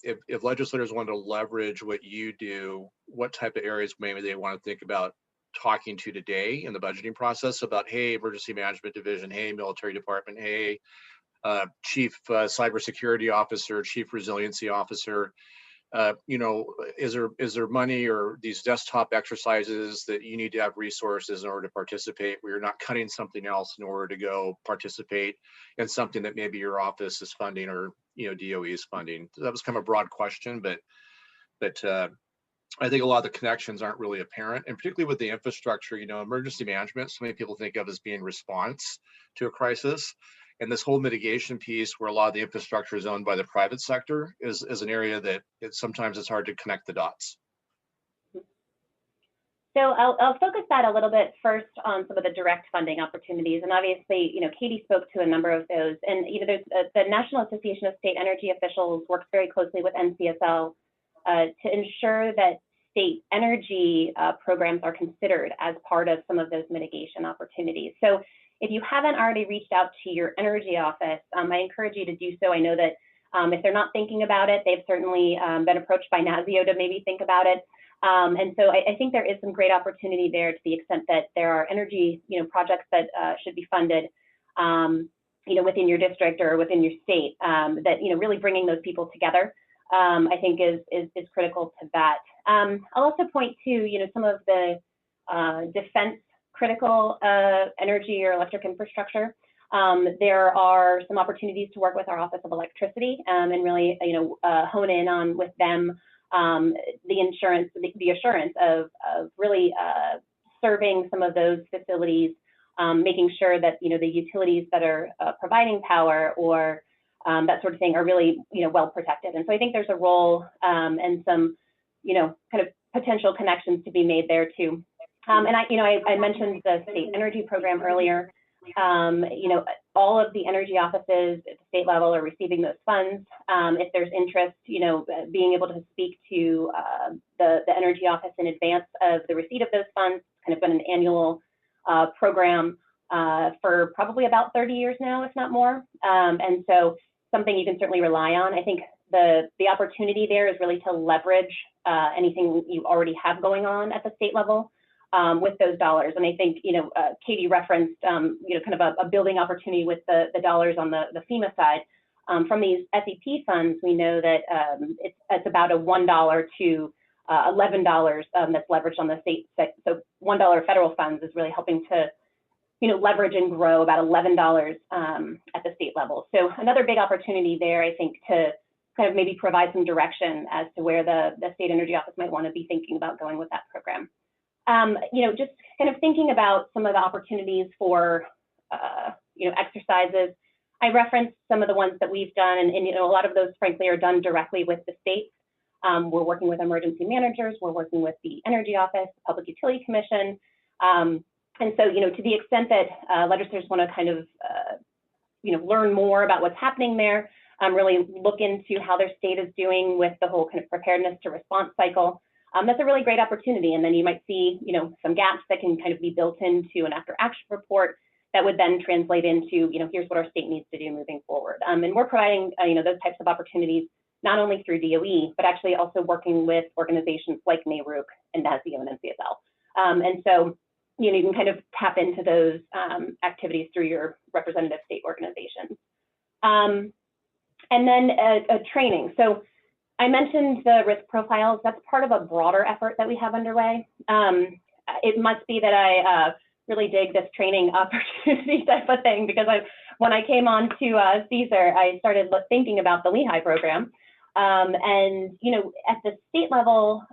if legislators want to leverage what you do, what type of areas maybe they want to think about talking to today in the budgeting process about, hey, emergency management division, hey, military department, hey, chief cybersecurity officer, chief resiliency officer, is there money or these desktop exercises that you need to have resources in order to participate where you're not cutting something else in order to go participate in something that maybe your office is funding or DOE is funding? That was kind of a broad question, but I think a lot of the connections aren't really apparent, and particularly with the infrastructure, emergency management, so many people think of as being response to a crisis. And this whole mitigation piece where a lot of the infrastructure is owned by the private sector is an area that sometimes it's hard to connect the dots. So I'll focus that a little bit first on some of the direct funding opportunities. And obviously, Katie spoke to a number of those. And there's the National Association of State Energy Officials works very closely with NCSL to ensure that state energy programs are considered as part of some of those mitigation opportunities. So if you haven't already reached out to your energy office, I encourage you to do so. I know that If they're not thinking about it, they've certainly been approached by NASIO to maybe think about it. And so I think there is some great opportunity there to the extent that there are energy, projects that should be funded, within your district or within your state, that, really bringing those people together, I think is critical to that. I'll also point to, some of the defense critical energy or electric infrastructure. There are some opportunities to work with our Office of Electricity and really, hone in on with them the assurance of really serving some of those facilities, making sure that the utilities that are providing power or that sort of thing are really well protected. And so I think there's a role and some kind of potential connections to be made there too. And I mentioned the state energy program earlier. All of the energy offices at the state level are receiving those funds. If there's interest, being able to speak to the energy office in advance of the receipt of those funds, kind of been an annual program for probably about 30 years now, if not more. And so something you can certainly rely on. I think the opportunity there is really to leverage anything you already have going on at the state level with those dollars. And I think, Katie referenced, kind of a building opportunity with the dollars on the FEMA side. From these SEP funds, we know that it's about a $1 to $11 that's leveraged on the state. So $1 federal funds is really helping to, leverage and grow about $11 at the state level. So another big opportunity there, I think, to kind of maybe provide some direction as to where the state energy office might want to be thinking about going with that program. Just kind of thinking about some of the opportunities for, exercises. I referenced some of the ones that we've done, and a lot of those, frankly, are done directly with the states. We're working with emergency managers. We're working with the Energy Office, the Public Utility Commission. And so, to the extent that legislators want to kind of, learn more about what's happening there, really look into how their state is doing with the whole kind of preparedness to response cycle. That's a really great opportunity. And then you might see, some gaps that can kind of be built into an after action report that would then translate into, here's what our state needs to do moving forward. And we're providing, those types of opportunities, not only through DOE, but actually also working with organizations like NARUC and NASIO and NCSL. And so, you can kind of tap into those activities through your representative state organizations. And then training. So I mentioned the risk profiles. That's part of a broader effort that we have underway. It must be that I really dig this training opportunity type of thing, because when I came on to CSER, I started thinking about the LEHI program. And, at the state level,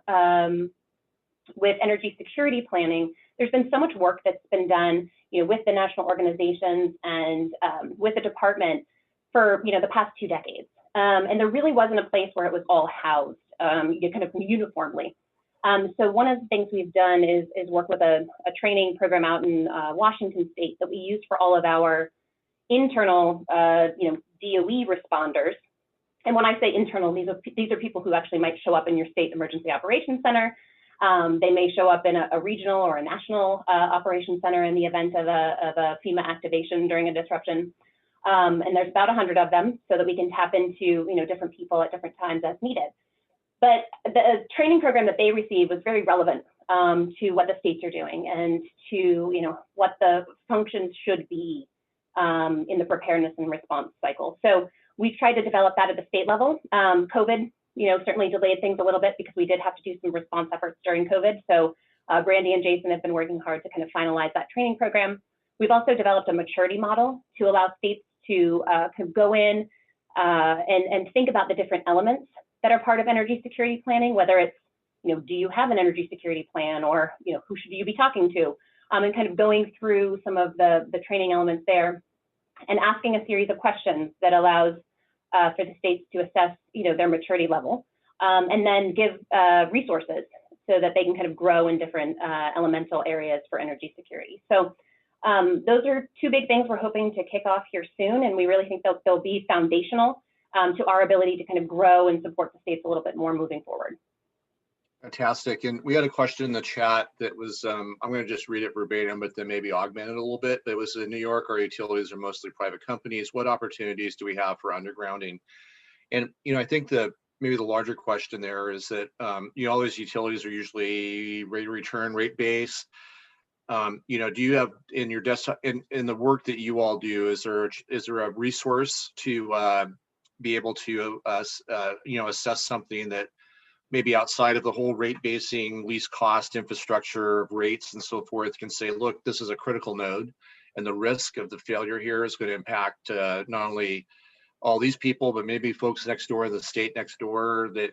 with energy security planning, there's been so much work that's been done, with the national organizations and with the department for, the past 2 decades. And there really wasn't a place where it was all housed, kind of uniformly. So one of the things we've done is work with a training program out in Washington State that we use for all of our internal, DOE responders. And when I say internal, these are people who actually might show up in your state emergency operations center. They may show up in a regional or a national operations center in the event of a FEMA activation during a disruption. And there's about 100 of them, so that we can tap into, different people at different times as needed. But the training program that they received was very relevant to what the states are doing and to, what the functions should be in the preparedness and response cycle. So we've tried to develop that at the state level. COVID, certainly delayed things a little bit because we did have to do some response efforts during COVID. So Brandy and Jason have been working hard to kind of finalize that training program. We've also developed a maturity model to allow states to kind of go in and think about the different elements that are part of energy security planning, whether it's, do you have an energy security plan, or, who should you be talking to? And kind of going through some of the training elements there and asking a series of questions that allows for the states to assess, their maturity level, and then give resources so that they can kind of grow in different elemental areas for energy security. So those are 2 big things we're hoping to kick off here soon, and we really think they'll be foundational to our ability to kind of grow and support the states a little bit more moving forward. Fantastic. And we had a question in the chat that was, I'm going to just read it verbatim, but then maybe augment it a little bit. It was in New York, our utilities are mostly private companies. What opportunities do we have for undergrounding? And, I think maybe the larger question there is that, all those utilities are usually rate of return, rate base. Do you have in your desktop, in the work that you all do, is there a resource to be able to, assess something that maybe outside of the whole rate basing, least cost infrastructure of rates and so forth, can say, look, this is a critical node, and the risk of the failure here is going to impact not only all these people, but maybe folks next door, the state next door, that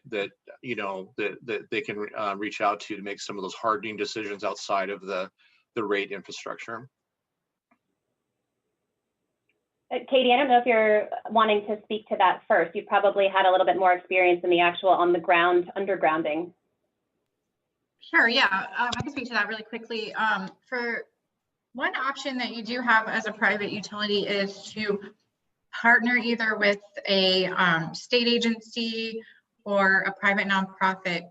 they can reach out to make some of those hardening decisions outside of the rate infrastructure. Katie, I don't know if you're wanting to speak to that first. You probably had a little bit more experience in the actual on the ground undergrounding. Sure, yeah, I can speak to that really quickly. For one option that you do have as a private utility is to partner either with a state agency or a private nonprofit,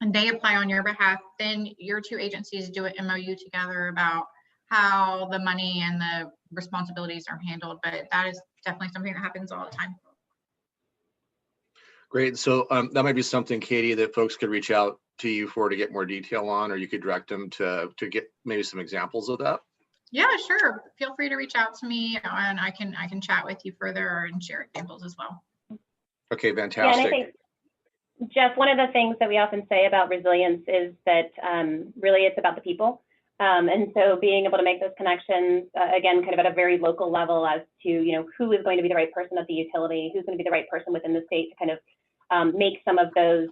and they apply on your behalf. Then your two agencies do an MOU together about how the money and the responsibilities are handled, but that is definitely something that happens all the time. Great. So that might be something, Katie, that folks could reach out to you for to get more detail on, or you could direct them to get maybe some examples of that. Yeah, sure. Feel free to reach out to me, and I can chat with you further and share examples as well. Okay, fantastic. Yeah, and I think, Jeff, one of the things that we often say about resilience is that really it's about the people. And so being able to make those connections, again, kind of at a very local level as to, who is going to be the right person at the utility, who's going to be the right person within the state to kind of make some of those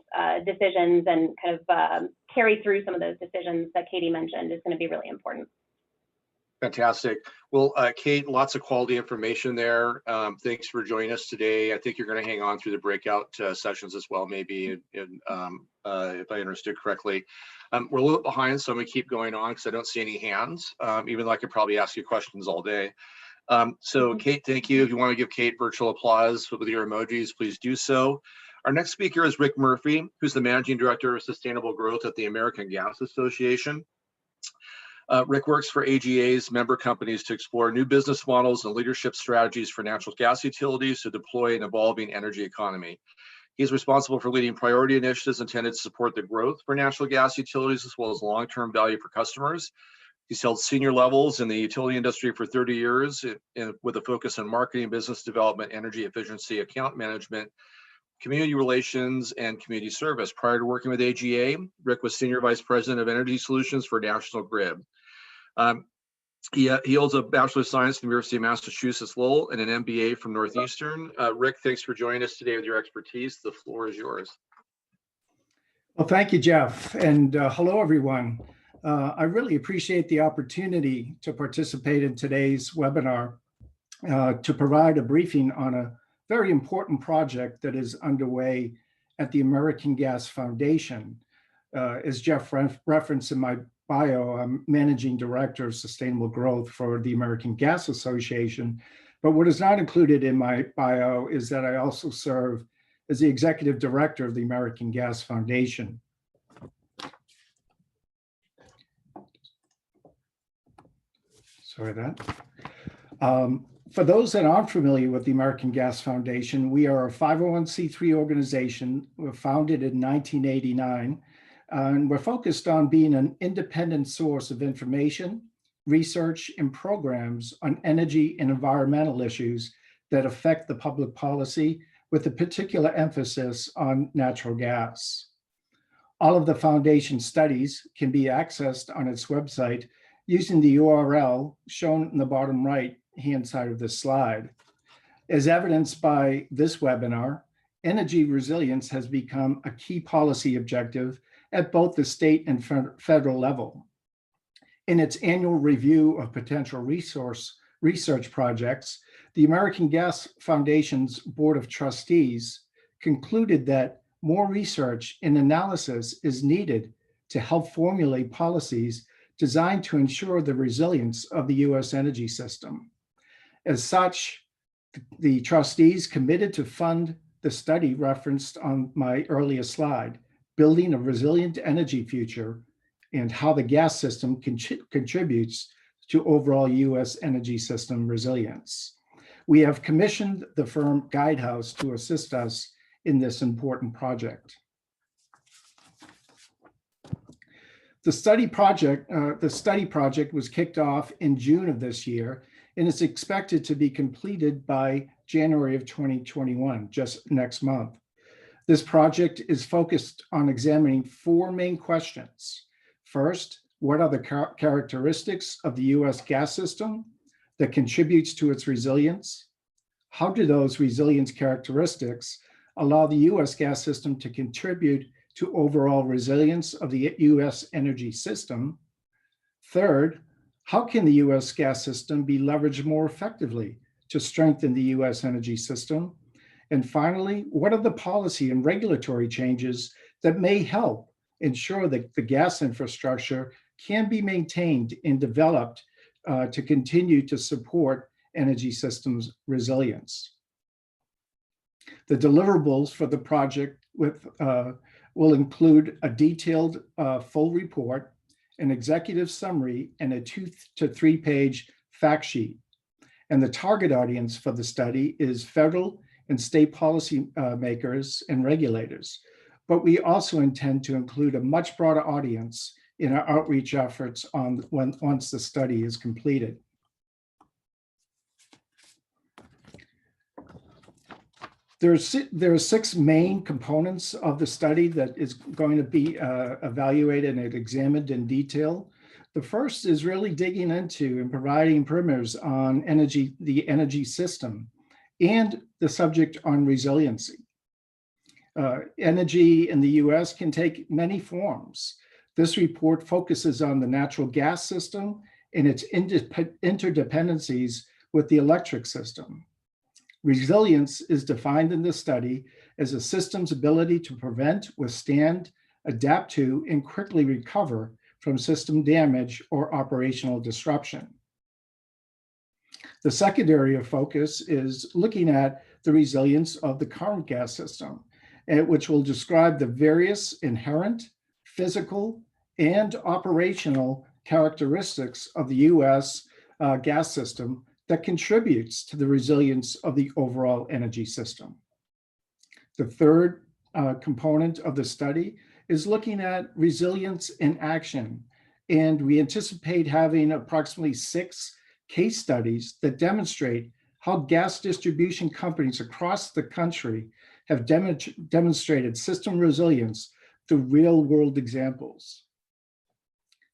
decisions and kind of carry through some of those decisions that Katie mentioned is going to be really important. Fantastic. Well, Kate, lots of quality information there. Thanks for joining us today. I think you're going to hang on through the breakout sessions as well, maybe, if I understood correctly. We're a little bit behind, so I'm going to keep going on because I don't see any hands, even though I could probably ask you questions all day. So Kate, thank you. If you want to give Kate virtual applause with your emojis, please do so. Our next speaker is Rick Murphy, who's the Managing Director of Sustainable Growth at the American Gas Association. Rick works for AGA's member companies to explore new business models and leadership strategies for natural gas utilities to deploy an evolving energy economy. He's responsible for leading priority initiatives intended to support the growth for natural gas utilities as well as long-term value for customers. He's held senior levels in the utility industry for 30 years with a focus on marketing, business development, energy efficiency, account management, community relations, and community service. Prior to working with AGA, Rick was Senior Vice President of Energy Solutions for National Grid. He holds a Bachelor of Science from the University of Massachusetts Lowell and an MBA from Northeastern. Rick, thanks for joining us today with your expertise. The floor is yours. Well, thank you, Jeff, and hello, everyone. I really appreciate the opportunity to participate in today's webinar to provide a briefing on a very important project that is underway at the American Gas Foundation. As Jeff referenced in my bio, I'm Managing Director of Sustainable Growth for the American Gas Association. But what is not included in my bio is that I also serve as the Executive Director of the American Gas Foundation. Sorry about that. For those that aren't familiar with the American Gas Foundation, we are a 501c3 organization. We were founded in 1989, and we're focused on being an independent source of information, research, and programs on energy and environmental issues that affect the public policy, with a particular emphasis on natural gas. All of the foundation studies can be accessed on its website using the URL shown in the bottom right-hand side of this slide. As evidenced by this webinar, energy resilience has become a key policy objective at both the state and federal level. In its annual review of potential research projects, the American Gas Foundation's Board of Trustees concluded that more research and analysis is needed to help formulate policies designed to ensure the resilience of the U.S. energy system. As such, the trustees committed to fund the study referenced on my earlier slide, Building a Resilient Energy Future, and how the gas system contributes to overall U.S. energy system resilience. We have commissioned the firm Guidehouse to assist us in this important project. The study project was kicked off in June of this year and is expected to be completed by January of 2021, just next month. This project is focused on examining four main questions. First, what are the characteristics of the US gas system that contributes to its resilience? How do those resilience characteristics allow the US gas system to contribute to overall resilience of the US energy system? Third, how can the US gas system be leveraged more effectively to strengthen the US energy system? And finally, what are the policy and regulatory changes that may help ensure that the gas infrastructure can be maintained and developed to continue to support energy systems resilience? The deliverables for the project will include a detailed full report, an executive summary, and a 2 to 3 page fact sheet. And the target audience for the study is federal and state policy makers and regulators. But we also intend to include a much broader audience in our outreach efforts once the study is completed. There are 6 main components of the study that is going to be evaluated and examined in detail. The first is really digging into and providing primers on the energy system and the subject on resiliency. Energy in the US can take many forms. This report focuses on the natural gas system and its interdependencies with the electric system. Resilience is defined in this study as a system's ability to prevent, withstand, adapt to, and quickly recover from system damage or operational disruption. The second area of focus is looking at the resilience of the current gas system, which will describe the various inherent, physical, and operational characteristics of the US gas system that contributes to the resilience of the overall energy system. The third component of the study is looking at resilience in action. And we anticipate having approximately 6 case studies that demonstrate how gas distribution companies across the country have demonstrated system resilience through real-world examples.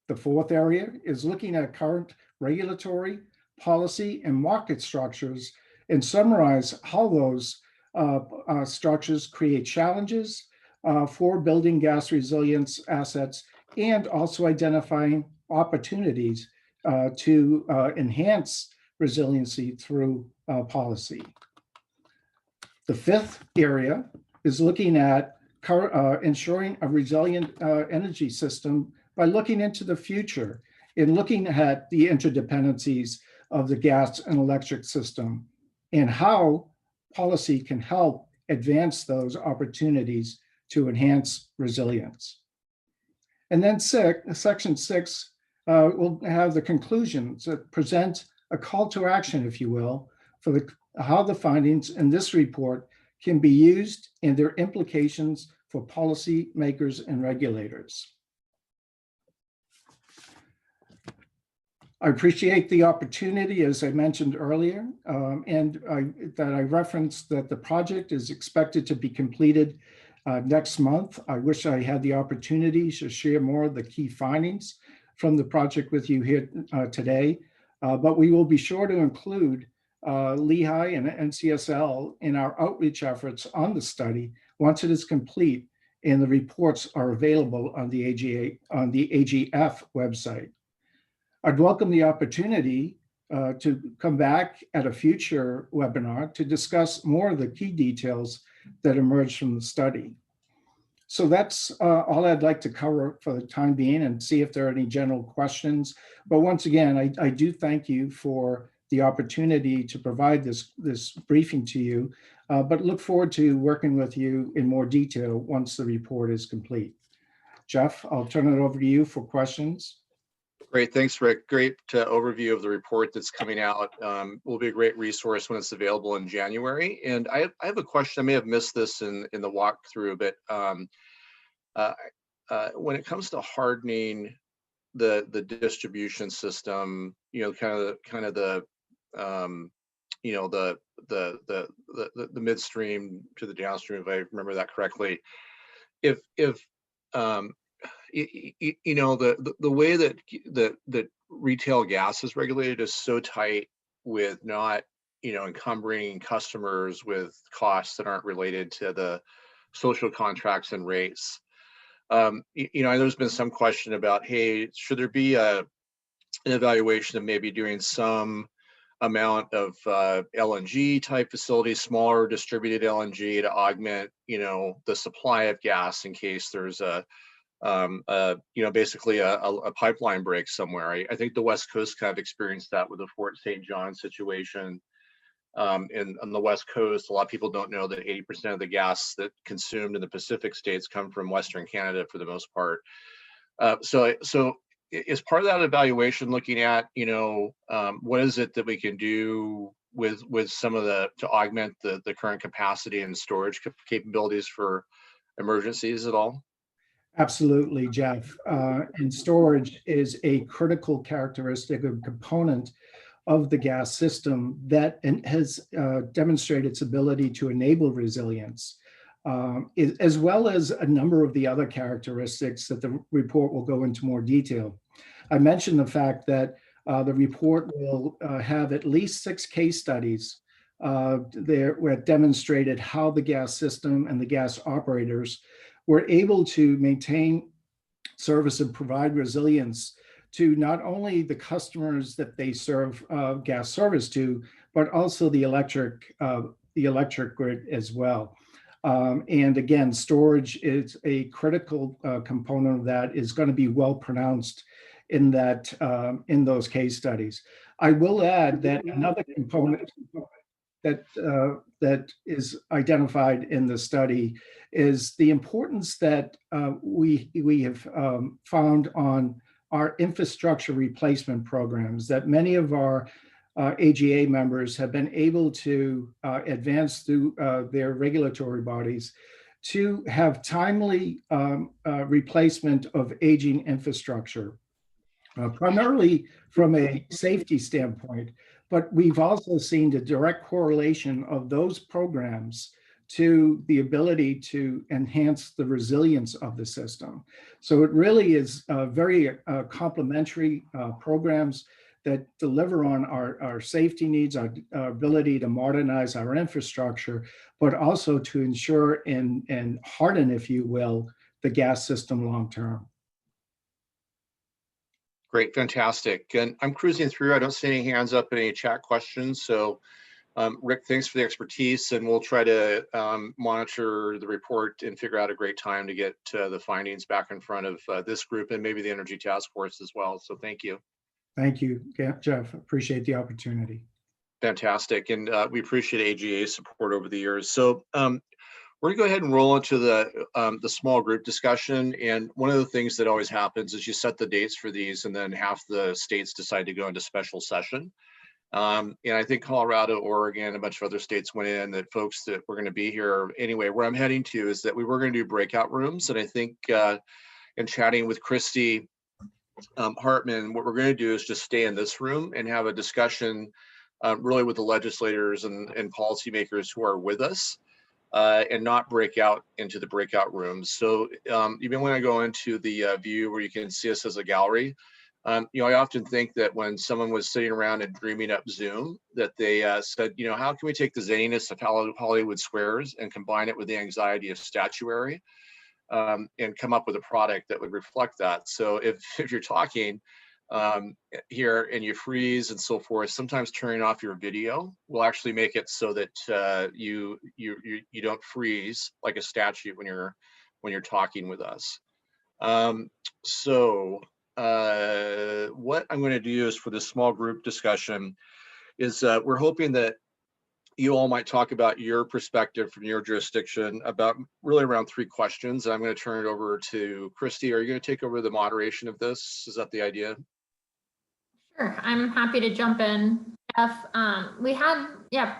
The fourth area is looking at current regulatory, policy, and market structures and summarize how those structures create challenges for building gas resilience assets and also identifying opportunities to enhance resiliency through policy. The fifth area is looking at ensuring a resilient energy system by looking into the future and looking at the interdependencies of the gas and electric system and how policy can help advance those opportunities to enhance resilience. And then section 6 will have the conclusions that present a call to action, if you will, for how the findings in this report can be used and their implications for policy makers and regulators. I appreciate the opportunity, as I mentioned earlier, that I referenced that the project is expected to be completed next month. I wish I had the opportunity to share more of the key findings from the project with you here today, but we will be sure to include LEHI and NCSL in our outreach efforts on the study once it is complete and the reports are available on the AGF website. I'd welcome the opportunity to come back at a future webinar to discuss more of the key details that emerged from the study. So that's all I'd like to cover for the time being and see if there are any general questions. But once again, I do thank you for the opportunity to provide this briefing to you, but look forward to working with you in more detail once the report is complete. Jeff, I'll turn it over to you for questions. Great, thanks, Rick. Great overview of the report that's coming out. Will be a great resource when it's available in January. And I have a question. I may have missed this in the walkthrough, but when it comes to hardening the distribution system, kind of the the midstream to the downstream, if I remember that correctly. If the way that retail gas is regulated is so tight with not encumbering customers with costs that aren't related to the social contracts and rates. There's been some question about, hey, should there be an evaluation of maybe doing some amount of LNG type facilities, smaller distributed LNG to augment, the supply of gas in case there's basically a pipeline break somewhere. I think the West Coast kind of experienced that with the Fort St. John situation. On the West Coast, a lot of people don't know that 80% of the gas that consumed in the Pacific states come from Western Canada for the most part. So is part of that evaluation looking at, what is it that we can do with some of to augment the current capacity and storage capabilities for emergencies at all? Absolutely, Jeff. And storage is a critical characteristic or component of the gas system that has demonstrated its ability to enable resilience, as well as a number of the other characteristics that the report will go into more detail. I mentioned the fact that the report will have at least 6 case studies there where it demonstrated how the gas system and the gas operators were able to maintain service and provide resilience to not only the customers that they serve gas service to, but also the electric grid as well. And again, storage is a critical component of that, is going to be well pronounced in those case studies. I will add that another component that is identified in the study is the importance that we have found on our infrastructure replacement programs, that many of our AGA members have been able to advance through their regulatory bodies to have timely replacement of aging infrastructure, primarily from a safety standpoint. But we've also seen the direct correlation of those programs to the ability to enhance the resilience of the system. So it really is very complementary programs that deliver on our safety needs, our ability to modernize our infrastructure, but also to ensure and harden, if you will, the gas system long term. Great, fantastic. And I'm cruising through. I don't see any hands up, any chat questions. So Rick, thanks for the expertise, and we'll try to monitor the report and figure out a great time to get the findings back in front of this group and maybe the Energy Task Force as well. So thank you. Thank you, Jeff. Appreciate the opportunity. Fantastic. And we appreciate AGA's support over the years. So we're gonna go ahead and roll into the small group discussion. And one of the things that always happens is you set the dates for these, and then half the states decide to go into special session. And I think Colorado, Oregon, a bunch of other states went in, that folks that were going to be here. Anyway, where I'm heading to is that we were going to do breakout rooms. And I think in chatting with Christy Hartman, what we're going to do is just stay in this room and have a discussion really with the legislators and policymakers who are with us, and not break out into the breakout rooms. So even when I go into the view where you can see us as a gallery, I often think that when someone was sitting around and dreaming up Zoom, that they said, how can we take the zaniness of Hollywood Squares and combine it with the anxiety of statuary, and come up with a product that would reflect that. So if you're talking here and you freeze and so forth, sometimes turning off your video will actually make it so that you don't freeze like a statue when you're talking with us. What I'm going to do is, for this small group discussion, is we're hoping that you all might talk about your perspective from your jurisdiction about really around 3 questions. I'm going to turn it over to Christy. Are you going to take over the moderation of this? Is that the idea? Sure, I'm happy to jump in, Jeff. We had,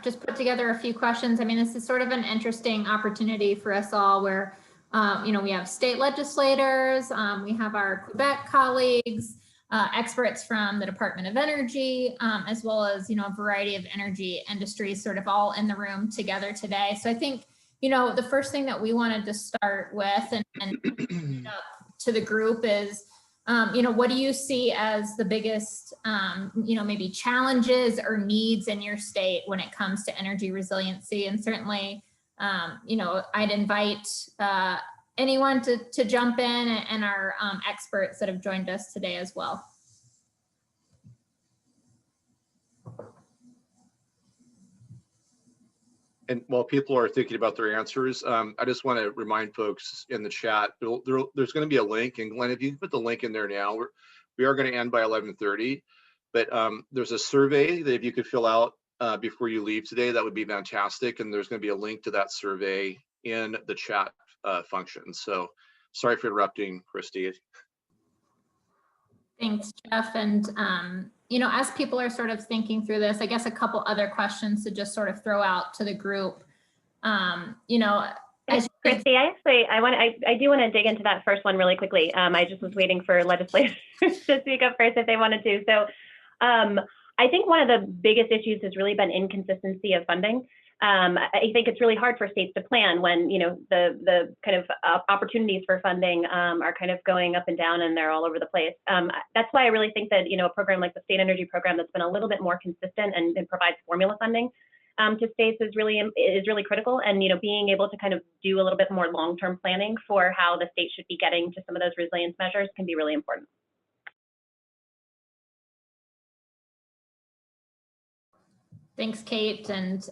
just put together a few questions. I mean, this is sort of an interesting opportunity for us all where, we have state legislators, we have our Quebec colleagues, experts from the Department of Energy, as well as, a variety of energy industries sort of all in the room together today. So I think, the first thing that we wanted to start with and to the group is, what do you see as the biggest, maybe challenges or needs in your state when it comes to energy resiliency? And certainly, I'd invite anyone to jump in, and our experts that have joined us today as well. And while people are thinking about their answers, I just want to remind folks in the chat, there's going to be a link. And Glenn, if you can put the link in there now, we are going to end by 11:30. But there's a survey that if you could fill out before you leave today, that would be fantastic. And there's going to be a link to that survey in the chat function. So sorry for interrupting, Christy. Thanks, Jeff. And, as people are sort of thinking through this, I guess a couple other questions to just sort of throw out to the group. As Christy, I do want to dig into that first one really quickly. I just was waiting for legislators to speak up first if they wanted to. So I think one of the biggest issues has really been inconsistency of funding. I think it's really hard for states to plan when, the kind of opportunities for funding are kind of going up and down, and they're all over the place. That's why I really think that, a program like the State Energy Program that's been a little bit more consistent and provides formula funding to states is really critical. And, being able to kind of do a little bit more long-term planning for how the state should be getting to some of those resilience measures can be really important. Thanks, Kate. And,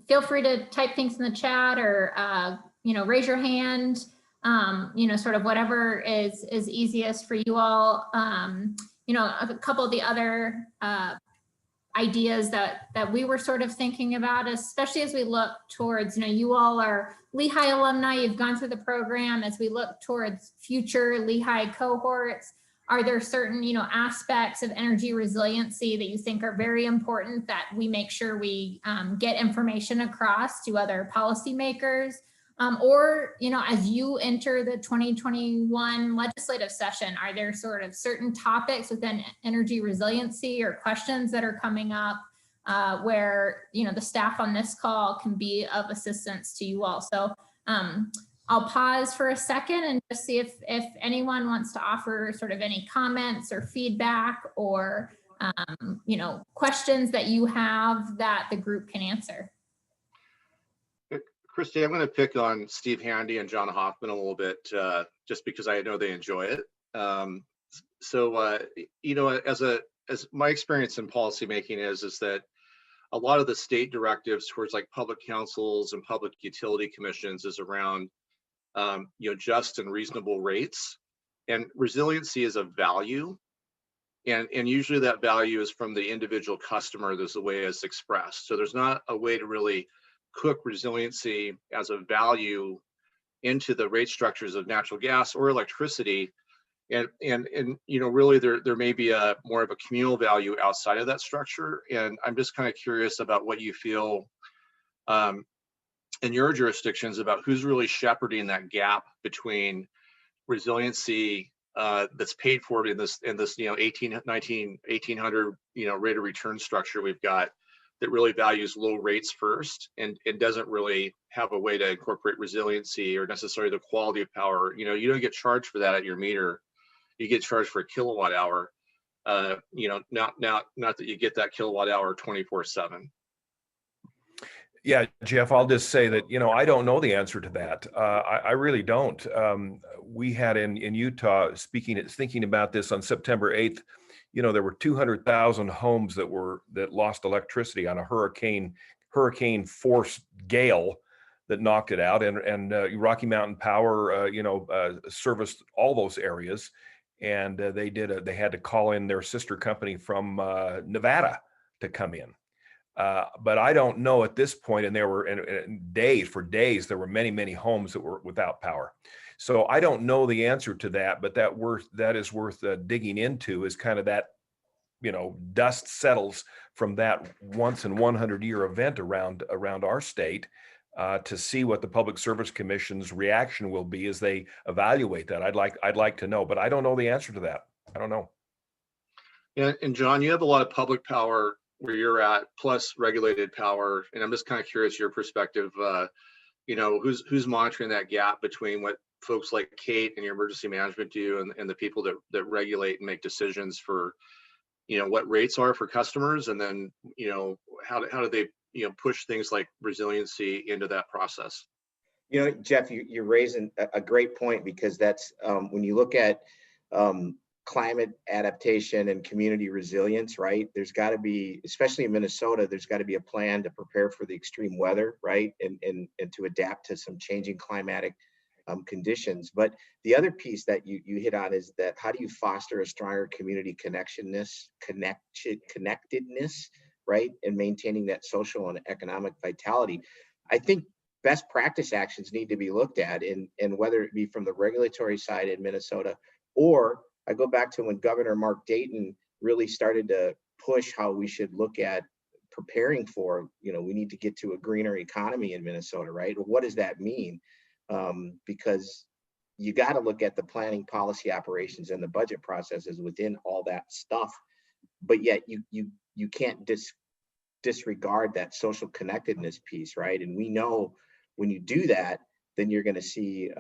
feel free to type things in the chat or, raise your hand, sort of whatever is easiest for you all. A couple of the other ideas that we were sort of thinking about, especially as we look towards, you all are LEHI alumni, you've gone through the program. As we look towards future LEHI cohorts, are there certain, aspects of energy resiliency that you think are very important that we make sure we get information across to other policymakers? Or, as you enter the 2021 legislative session, are there sort of certain topics within energy resiliency or questions that are coming up where, the staff on this call can be of assistance to you all? So I'll pause for a second and just see if anyone wants to offer sort of any comments or feedback or, questions that you have that the group can answer. Christy, I'm going to pick on Steve Handy and John Hoffman a little bit, just because I know they enjoy it. As my experience in policymaking is that a lot of the state directives towards like public councils and public utility commissions is around just and reasonable rates, and resiliency is a value, and usually that value is from the individual customer. There's a way it's expressed, so there's not a way to really cook resiliency as a value into the rate structures of natural gas or electricity, and really there may be a more of a communal value outside of that structure. And I'm just kind of curious about what you feel in your jurisdictions about who's really shepherding that gap between resiliency that's paid for in this 1800 rate of return structure we've got, that really values low rates first and doesn't really have a way to incorporate resiliency or necessarily the quality of power. You don't get charged for that at your meter. You get charged for a kilowatt hour. Not that you get that kilowatt hour 24/7. Yeah, Jeff, I'll just say that, I don't know the answer to that. I really don't. We had in Utah, thinking about this on September 8th, there were 200,000 homes that lost electricity on a hurricane force gale that knocked it out, and Rocky Mountain Power, serviced all those areas, and they had to call in their sister company from Nevada to come in. But I don't know at this point, and there were for days, there were many, many homes that were without power. So I don't know the answer to that, but that is worth digging into, is kind of that dust settles from that once in 100-year event around our state, to see what the Public Service Commission's reaction will be as they evaluate that. I'd like to know, but I don't know the answer to that. I don't know. Yeah, and John, you have a lot of public power where you're at, plus regulated power, and I'm just kind of curious your perspective. Who's monitoring that gap between what folks like Kate and your emergency management do and the people that regulate and make decisions for, what rates are for customers, and then, how do they, push things like resiliency into that process? Jeff, you're raising a great point, because that's when you look at climate adaptation and community resilience, right? There's got to be, especially in Minnesota, there's got to be a plan to prepare for the extreme weather, right? And to adapt to some changing climatic conditions. But the other piece that you hit on is that how do you foster a stronger community connectedness, right? And maintaining that social and economic vitality. I think best practice actions need to be looked at, and whether it be from the regulatory side in Minnesota, or I go back to when Governor Mark Dayton really started to push how we should look at preparing for, we need to get to a greener economy in Minnesota, right? Well, what does that mean? Because you got to look at the planning, policy, operations, and the budget processes within all that stuff, but yet you can't disregard that social connectedness piece, right? And we know when you do that, then you're going to see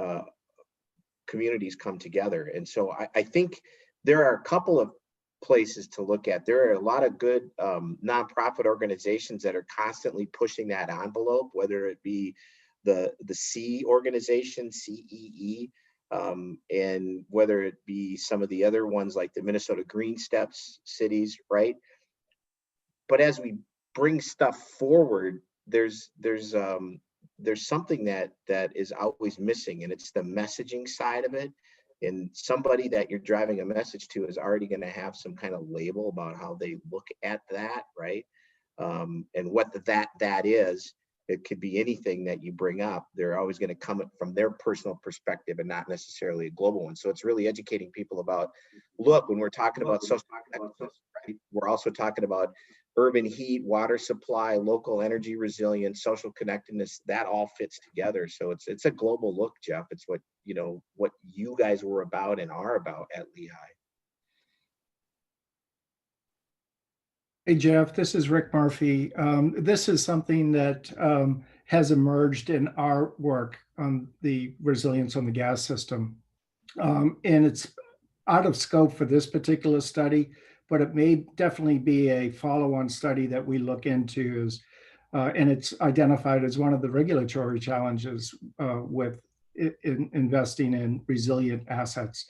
communities come together. And so I think there are a couple of places to look at. There are a lot of good nonprofit organizations that are constantly pushing that envelope, whether it be the C organization, CEE, and whether it be some of the other ones like the Minnesota Green Steps cities, right? But as we bring stuff forward, there's something that is always missing, and it's the messaging side of it. And somebody that you're driving a message to is already going to have some kind of label about how they look at that, right? And what that is. It could be anything that you bring up. They're always going to come from their personal perspective and not necessarily a global one. So it's really educating people about, look, when we're talking about social, right, we're also talking about urban heat, water supply, local energy resilience, social connectedness. That all fits together. So it's a global look, Jeff. It's what you guys were about and are about at LEHI. Hey, Jeff, this is Rick Murphy. This is something that has emerged in our work on the resilience on the gas system. And it's out of scope for this particular study, but it may definitely be a follow-on study that we look into, and it's identified as one of the regulatory challenges with investing in resilient assets.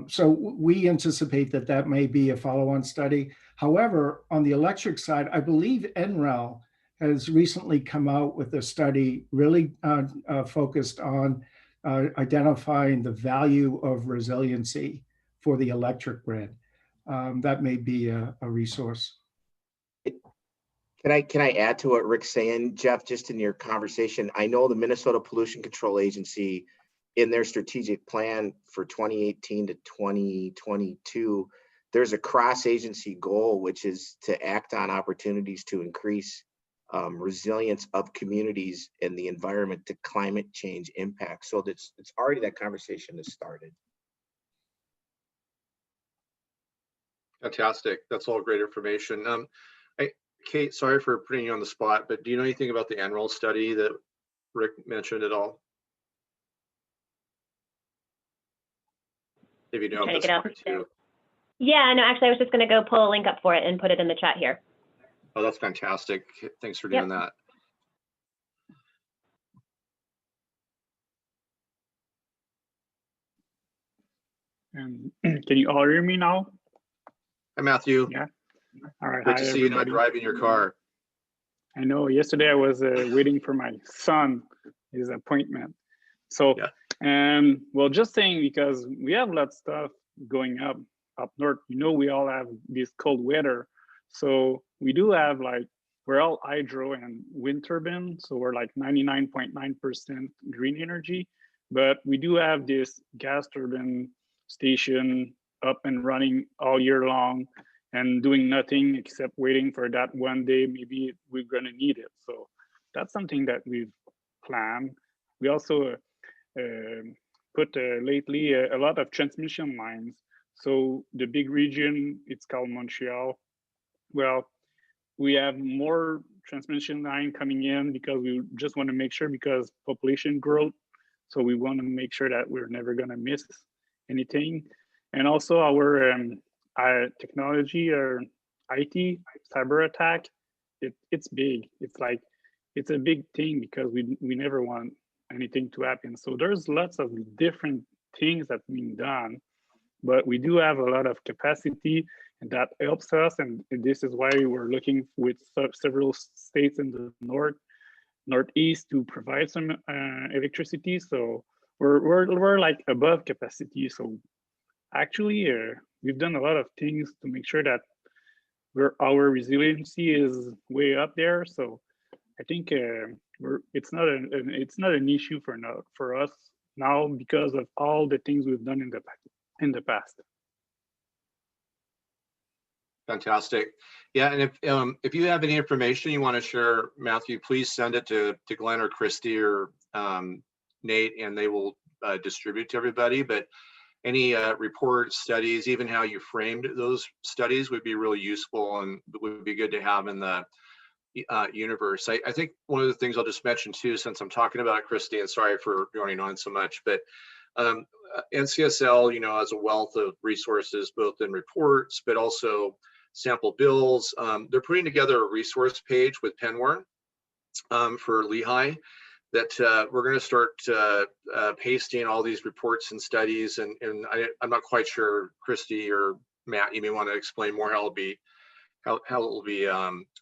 So we anticipate that may be a follow-on study. However, on the electric side, I believe NREL has recently come out with a study really focused on identifying the value of resiliency for the electric grid. That may be a resource. Can I add to what Rick's saying, Jeff, just in your conversation? I know the Minnesota Pollution Control Agency, in their strategic plan for 2018 to 2022, there's a cross-agency goal, which is to act on opportunities to increase resilience of communities and the environment to climate change impact. So it's already, that conversation has started. Fantastic. That's all great information. Kate, sorry for putting you on the spot, but do you know anything about the NREL study that Rick mentioned at all? If you know, Trying to get out. too. Yeah, no, actually, I was just going to go pull a link up for it and put it in the chat here. Oh, that's fantastic. Thanks for doing that. Can you all hear me now? Hi, Matthew. Yeah. All right. Good Hi, to see you not everybody. driving your car. I know yesterday I was waiting for my son, his appointment. So, well, just saying, because we have a lot of stuff going up north, we all have this cold weather. So we do have we're all hydro and wind turbine. So we're like 99.9% green energy, but we do have this gas turbine station up and running all year long. and doing nothing except waiting for that one day maybe we're going to need it. So that's something that we've planned. We also put lately a lot of transmission lines. So the big region, it's called Montreal. Well, we have more transmission line coming in because we just want to make sure, because population growth. So we want to make sure that we're never going to miss anything. And also our technology or IT cyber attack, it's big. It's a big thing because we never want anything to happen. So there's lots of different things that's being done, but we do have a lot of capacity, and that helps us. And this is why we're looking with several states in the northeast to provide some electricity. So we're like above capacity. So actually, we've done a lot of things to make sure that our resiliency is way up there. So I think it's not an issue for us now because of all the things we've done in the past. Fantastic. Yeah, and if you have any information you want to share, Matthew, please send it to Glenn or Christy or Nate, and they will distribute to everybody. But any reports, studies, even how you framed those studies would be really useful and would be good to have in the universe. I think one of the things I'll just mention too, since I'm talking about it, Christy, and sorry for going on so much, but NCSL, has a wealth of resources, both in reports, but also sample bills. They're putting together a resource page with Penware for LEHI that we're going to start pasting all these reports and studies. And I'm not quite sure, Christy or Matt, you may want to explain more how it will be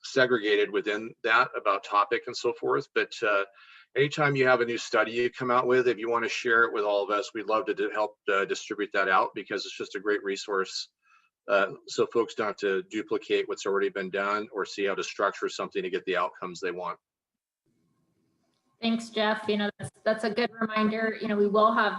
segregated within that about topic and so forth. But anytime you have a new study you come out with, if you want to share it with all of us, we'd love to help distribute that out, because it's just a great resource. So folks don't have to duplicate what's already been done or see how to structure something to get the outcomes they want. Thanks, Jeff. That's a good reminder. We will have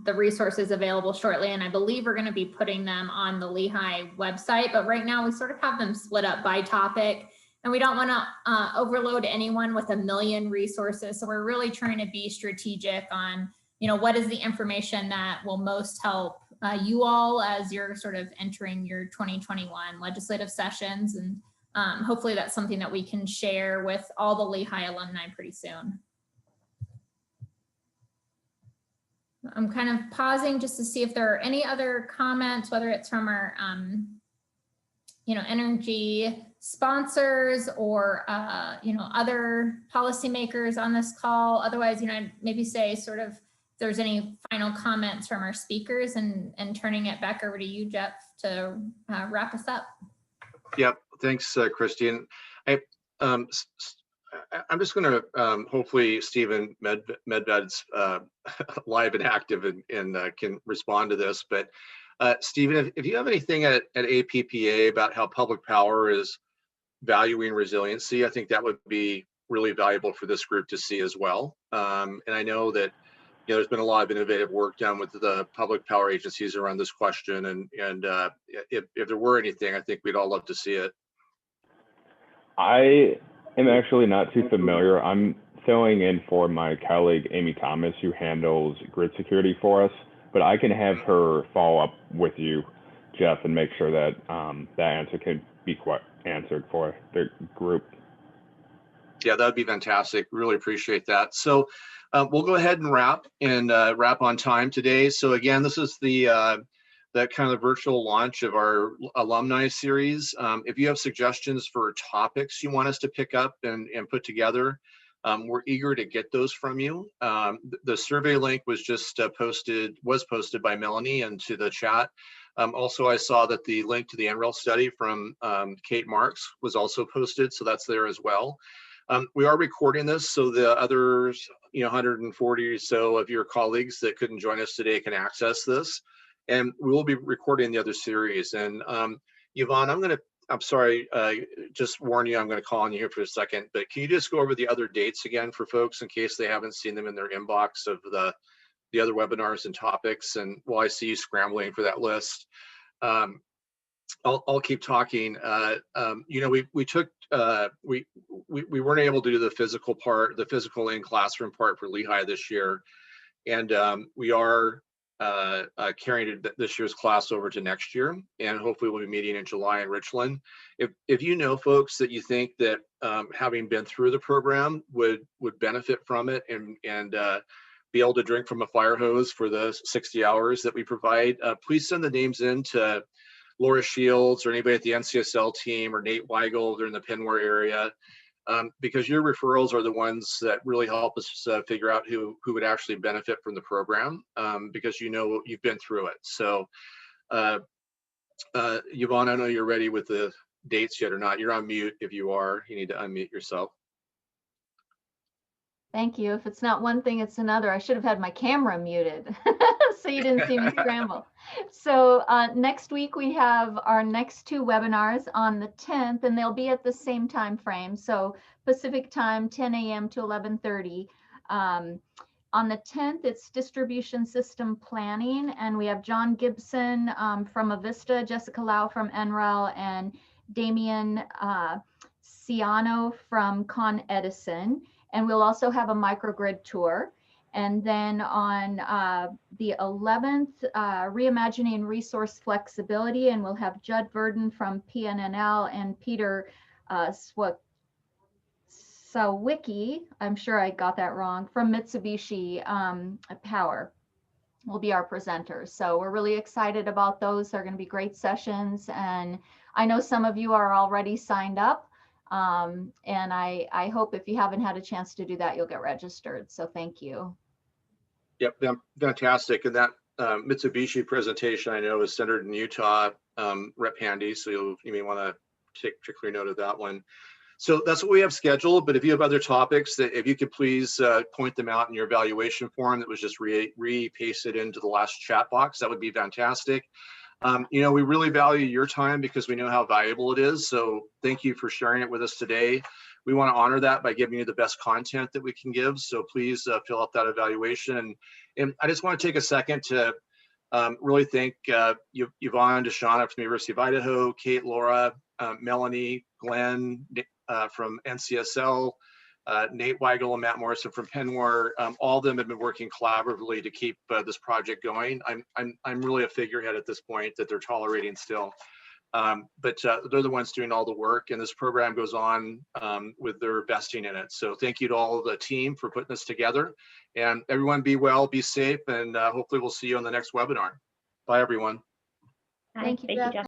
the resources available shortly, and I believe we're going to be putting them on the LEHI website. But right now we sort of have them split up by topic, and we don't want to overload anyone with a million resources. So we're really trying to be strategic on, what is the information that will most help you all as you're sort of entering your 2021 legislative sessions. And hopefully that's something that we can share with all the LEHI alumni pretty soon. I'm kind of pausing just to see if there are any other comments, whether it's from our, energy sponsors or, other policymakers on this call. Otherwise, maybe say sort of if there's any final comments from our speakers, and turning it back over to you, Jeff, to wrap us up. Yep. Thanks, Christine. I'm just going to hopefully Stephen Medved's live and active and can respond to this. But Stephen, if you have anything at APPA about how public power is valuing resiliency, I think that would be really valuable for this group to see as well. And I know that there's been a lot of innovative work done with the public power agencies around this question. And if there were anything, I think we'd all love to see it. I am actually not too familiar. I'm filling in for my colleague, Amy Thomas, who handles grid security for us, but I can have her follow up with you, Jeff, and make sure that that answer can be answered for the group. Yeah, that would be fantastic. Really appreciate that. So we'll go ahead and wrap on time today. So again, this is the kind of virtual launch of our alumni series. If you have suggestions for topics you want us to pick up and put together, we're eager to get those from you. The survey link was just posted by Melanie into the chat. Also, I saw that the link to the NREL study from Kate Marks was also posted, so that's there as well. We are recording this, so the others, 140 or so of your colleagues that couldn't join us today can access this. And we will be recording the other series. And Yvonne, I'm sorry, just warn you, I'm going to call on you here for a second, but can you just go over the other dates again for folks in case they haven't seen them in their inbox of the other webinars and topics? And while I see you scrambling for that list, I'll keep talking. You know, we took we weren't able to do the physical part, the physical in classroom part for LEHI this year, and we are carrying this year's class over to next year, and hopefully we'll be meeting in July in Richland. If you know folks that you think that having been through the program would benefit from it and be able to drink from a fire hose for the 60 hours that we provide, please send the names in to Laura Shields or anybody at the NCSL team or Nate Weigel. They're in the Penware area, because your referrals are the ones that really help us figure out who would actually benefit from the program, because you know you've been through it. So Yvonne, I know you're ready with the dates yet or not. You're on mute. If you are, you need to unmute yourself. Thank you. If it's not one thing, it's another. I should have had my camera muted so you didn't see me scramble. So next week we have our next two webinars on the 10th, and they'll be at the same time frame. So Pacific time, 10 a.m. to 11:30. On the 10th, it's distribution system planning, and we have John Gibson from Avista, Jessica Lau from NREL, and Damian Ciano from Con Edison. And we'll also have a microgrid tour. And then on the 11th, reimagining resource flexibility, and we'll have Judd Verdon from PNNL and Peter Sawicki, I'm sure I got that wrong, from Mitsubishi Power will be our presenters. So we're really excited about those. They're going to be great sessions. And I know some of you are already signed up. And I hope if you haven't had a chance to do that, you'll get registered. So thank you. Yep, fantastic. And that Mitsubishi presentation I know is centered in Utah, Rep Handy. So you may want to take particular note of that one. So that's what we have scheduled. But if you have other topics, that if you could please point them out in your evaluation form that was just re-pasted into the last chat box, that would be fantastic. You know, we really value your time because we know how valuable it is. So thank you for sharing it with us today. We want to honor that by giving you the best content that we can give. So please fill out that evaluation. And I just want to take a second to really thank Yvonne Deshauna from the University of Idaho, Kate, Laura, Melanie, Glenn from NCSL, Nate Weigel and Matt Morrison from Penware. All of them have been working collaboratively to keep this project going. I'm really a figurehead at this point that they're tolerating still. But they're the ones doing all the work, and this program goes on with their investing in it. So thank you to all of the team for putting this together, and everyone be well, be safe, and hopefully we'll see you on the next webinar. Bye, everyone. Thank you, Jeff.